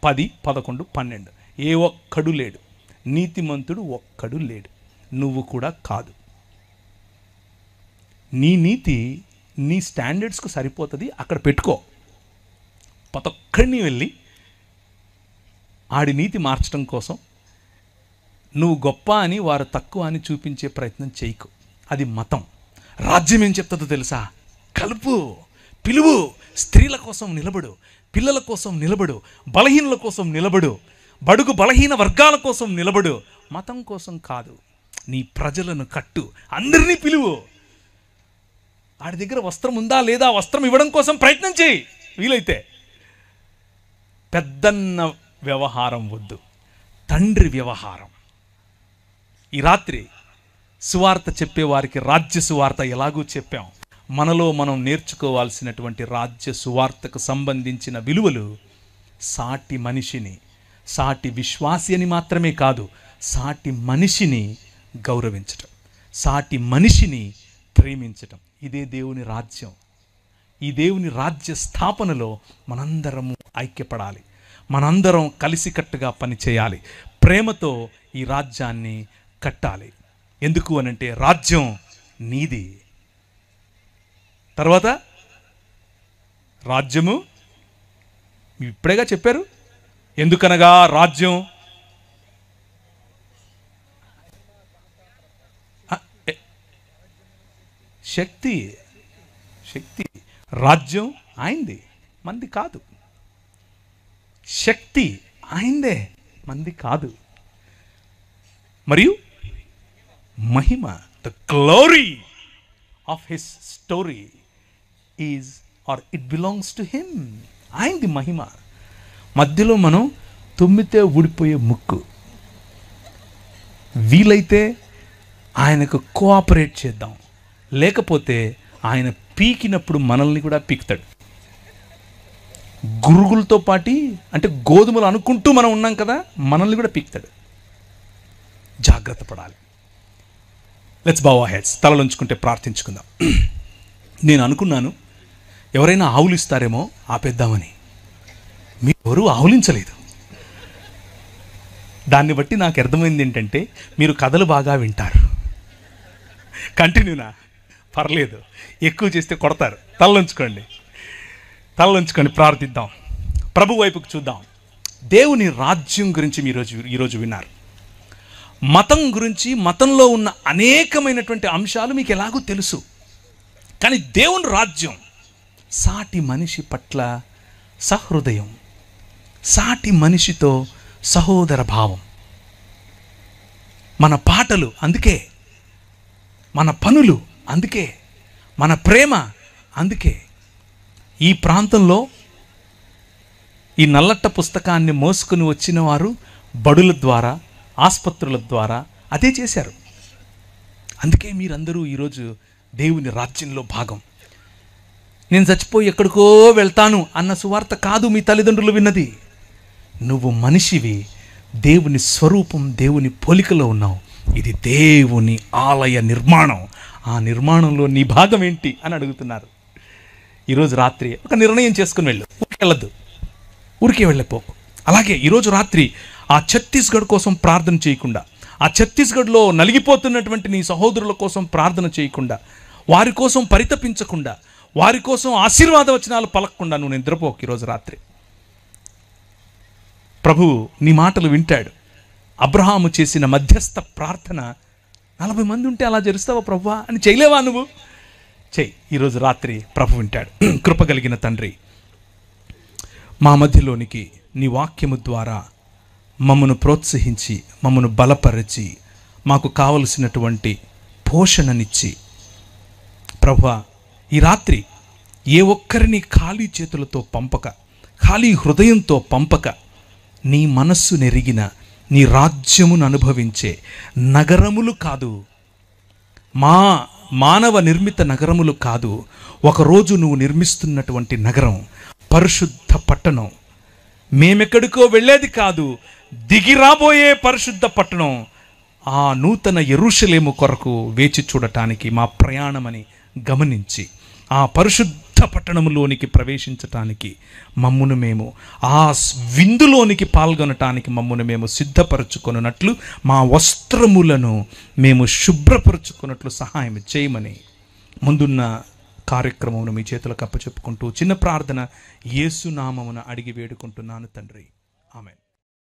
10, 11, 12. ఏ ఒక్కడు లేడు, నీతిమంతుడు ఒక్కడు లేడు, నువ్వు కూడా కాదు. నీ నీతి నీ స్టాండర్డ్స్కు సరిపోతుంది, అక్కడ పెట్టుకో. ప్రతి ఒక్కడిని వెళ్ళి ఆడి నీతి మార్చడం కోసం నువ్వు గొప్ప అని వారు తక్కువ అని చూపించే ప్రయత్నం చేయకు. అది మతం. రాజ్యం ఏం చెప్తుందో తెలుసా? కలుపు, పిలువు, స్త్రీల కోసం నిలబడు, పిల్లల కోసం నిలబడు, బలహీనుల కోసం నిలబడు, బడుగు బలహీన వర్గాల కోసం నిలబడు. మతం కోసం కాదు. నీ ప్రజలను కట్టు, అందరినీ పిలువు. ఆడి దగ్గర వస్త్రం ఉందా లేదా, వస్త్రం ఇవ్వడం కోసం ప్రయత్నం చేయి వీలైతే. పెద్దన్న వ్యవహారం వద్దు, తండ్రి వ్యవహారం. ఈ రాత్రి సువార్త చెప్పేవారికి రాజ్య సువార్త ఎలాగూ చెప్పాం. మనలో మనం నేర్చుకోవాల్సినటువంటి రాజ్య సువార్తకు సంబంధించిన విలువలు సాటి మనిషిని, సాటి విశ్వాసి అని మాత్రమే కాదు, సాటి మనిషిని గౌరవించటం, సాటి మనిషిని ప్రేమించటం. ఇదే దేవుని రాజ్యం. ఈ దేవుని రాజ్య స్థాపనలో మనందరము ఐక్యపడాలి, మనందరం కలిసికట్టుగా పనిచేయాలి, ప్రేమతో ఈ రాజ్యాన్ని కట్టాలి. ఎందుకు అనంటే రాజ్యం నీది. తర్వాత రాజ్యము ఇప్పుడేగా చెప్పారు. ఎందుకనగా రాజ్యం శక్తి. శక్తి. రాజ్యం ఆయనది, మంది కాదు. శక్తి ఆయనదే, మంది కాదు. మరియు మహిమ, the glory of his story is or it belongs to him. ఆయనది మహిమ. మధ్యలో మనం తుమ్మితే ఊడిపోయే ముక్కు. వీలైతే ఆయనకు కోఆపరేట్ చేద్దాం, లేకపోతే ఆయన పీకినప్పుడు మనల్ని కూడా పీకుతాడు. గురుగులతో పాటి, అంటే గోధుమలు అనుకుంటూ మనం ఉన్నాం కదా, మనల్ని కూడా పీకుతాడు. జాగ్రత్త పడాలి. Let's bow our heads. తలలుంచుకుంటే ప్రార్థించుకుందాం. నేను అనుకున్నాను ఎవరైనా ఆవులు ఇస్తారేమో ఆపేద్దామని. మీరెవరూ ఆవులించలేదు. దాన్ని బట్టి నాకు అర్థమైంది ఏంటంటే మీరు కథలు బాగా వింటారు. కంటిన్యూనా? పర్లేదు, ఎక్కువ చేస్తే కొడతారు. తలలుంచుకోండి, ప్రార్థిద్దాం. ప్రభు వైపుకు చూద్దాం. దేవుని రాజ్యం గురించి ఈరోజు విన్నారు. మతం గురించి, మతంలో ఉన్న అనేకమైనటువంటి అంశాలు మీకు ఎలాగో తెలుసు. కానీ దేవుని రాజ్యం సాటి మనిషి పట్ల సహృదయం, సాటి మనిషితో సహోదర భావం. మన పాటలు అందుకే, మన పనులు అందుకే, మన ప్రేమ అందుకే. ఈ ప్రాంతంలో ఈ నల్లట్ట పుస్తకాన్ని మోసుకుని వచ్చిన వారు బడుల ద్వారా, ఆసుపత్రుల ద్వారా అదే చేశారు. అందుకే మీరందరూ ఈరోజు దేవుని రాజ్యంలో భాగం. నేను చచ్చిపోయి ఎక్కడికో వెళ్తాను అన్న సువార్త కాదు మీ తల్లిదండ్రులు విన్నది. నువ్వు మనిషివి, దేవుని స్వరూపం, దేవుని పోలికలో ఉన్నావు. ఇది దేవుని ఆలయ నిర్మాణం. ఆ నిర్మాణంలో నీ భాగం ఏంటి అని అడుగుతున్నారు. ఈరోజు రాత్రి ఒక నిర్ణయం చేసుకుని వెళ్ళు. ఊరికే వెళ్ళిపోకు. అలాగే ఈరోజు రాత్రి ఆ ఛత్తీస్గఢ్ కోసం ప్రార్థన చేయకుండా, ఆ ఛత్తీస్గఢ్లో నలిగిపోతున్నటువంటి నీ సహోదరుల కోసం ప్రార్థన చేయకుండా, వారి కోసం పరితపించకుండా, వారి కోసం ఆశీర్వాద వచనాలు పలకకుండా నువ్వు నిద్రపోకు ఈరోజు రాత్రి. ప్రభు నీ మాటలు వింటాడు. అబ్రహాము చేసిన మధ్యస్థ ప్రార్థన 40 మంది ఉంటే అలా జరుస్తావా ప్రభువా అని చేయలేవా నువ్వు? చెయ్యి. ఈరోజు రాత్రి ప్రభు వింటాడు. కృపగలిగిన తండ్రి, మా మధ్యలోనికి నీ వాక్యము ద్వారా మమ్మను ప్రోత్సహించి, మమ్మను బలపరిచి, మాకు కావలసినటువంటి పోషణనిచ్చి, ప్రభువా ఈ రాత్రి ఏ ఒక్కరిని ఖాళీ చేతులతో పంపక, ఖాళీ హృదయంతో పంపక, నీ మనస్సు నెరిగిన, నీ రాజ్యమును అనుభవించే నగరములు కాదు, మా మానవ నిర్మిత నగరములు కాదు, ఒకరోజు నువ్వు నిర్మిస్తున్నటువంటి నగరం, పరిశుద్ధ పట్టణం, మేమెక్కడికో వెళ్ళేది కాదు, దిగి రాబోయే పరిశుద్ధ పట్టణం, ఆ నూతన యెరూషలేము కొరకు వేచి చూడటానికి మా ప్రయాణమని గమనించి, ఆ పరిశుద్ధ పట్టణములోనికి ప్రవేశించటానికి మమ్మును మేము, ఆ విందులోనికి పాల్గొనటానికి మమ్మును మేము సిద్ధపరచుకొనున్నట్లు, మా వస్త్రములను మేము శుభ్రపరచుకున్నట్లు సహాయం చేయమని ముందున్న కార్యక్రమమును మీ చేతులకు అప్పచెప్పుకుంటూ చిన్న ప్రార్థన యేసు నామమున అడిగి వేడుకుంటున్నాను తండ్రి. ఆమేన్.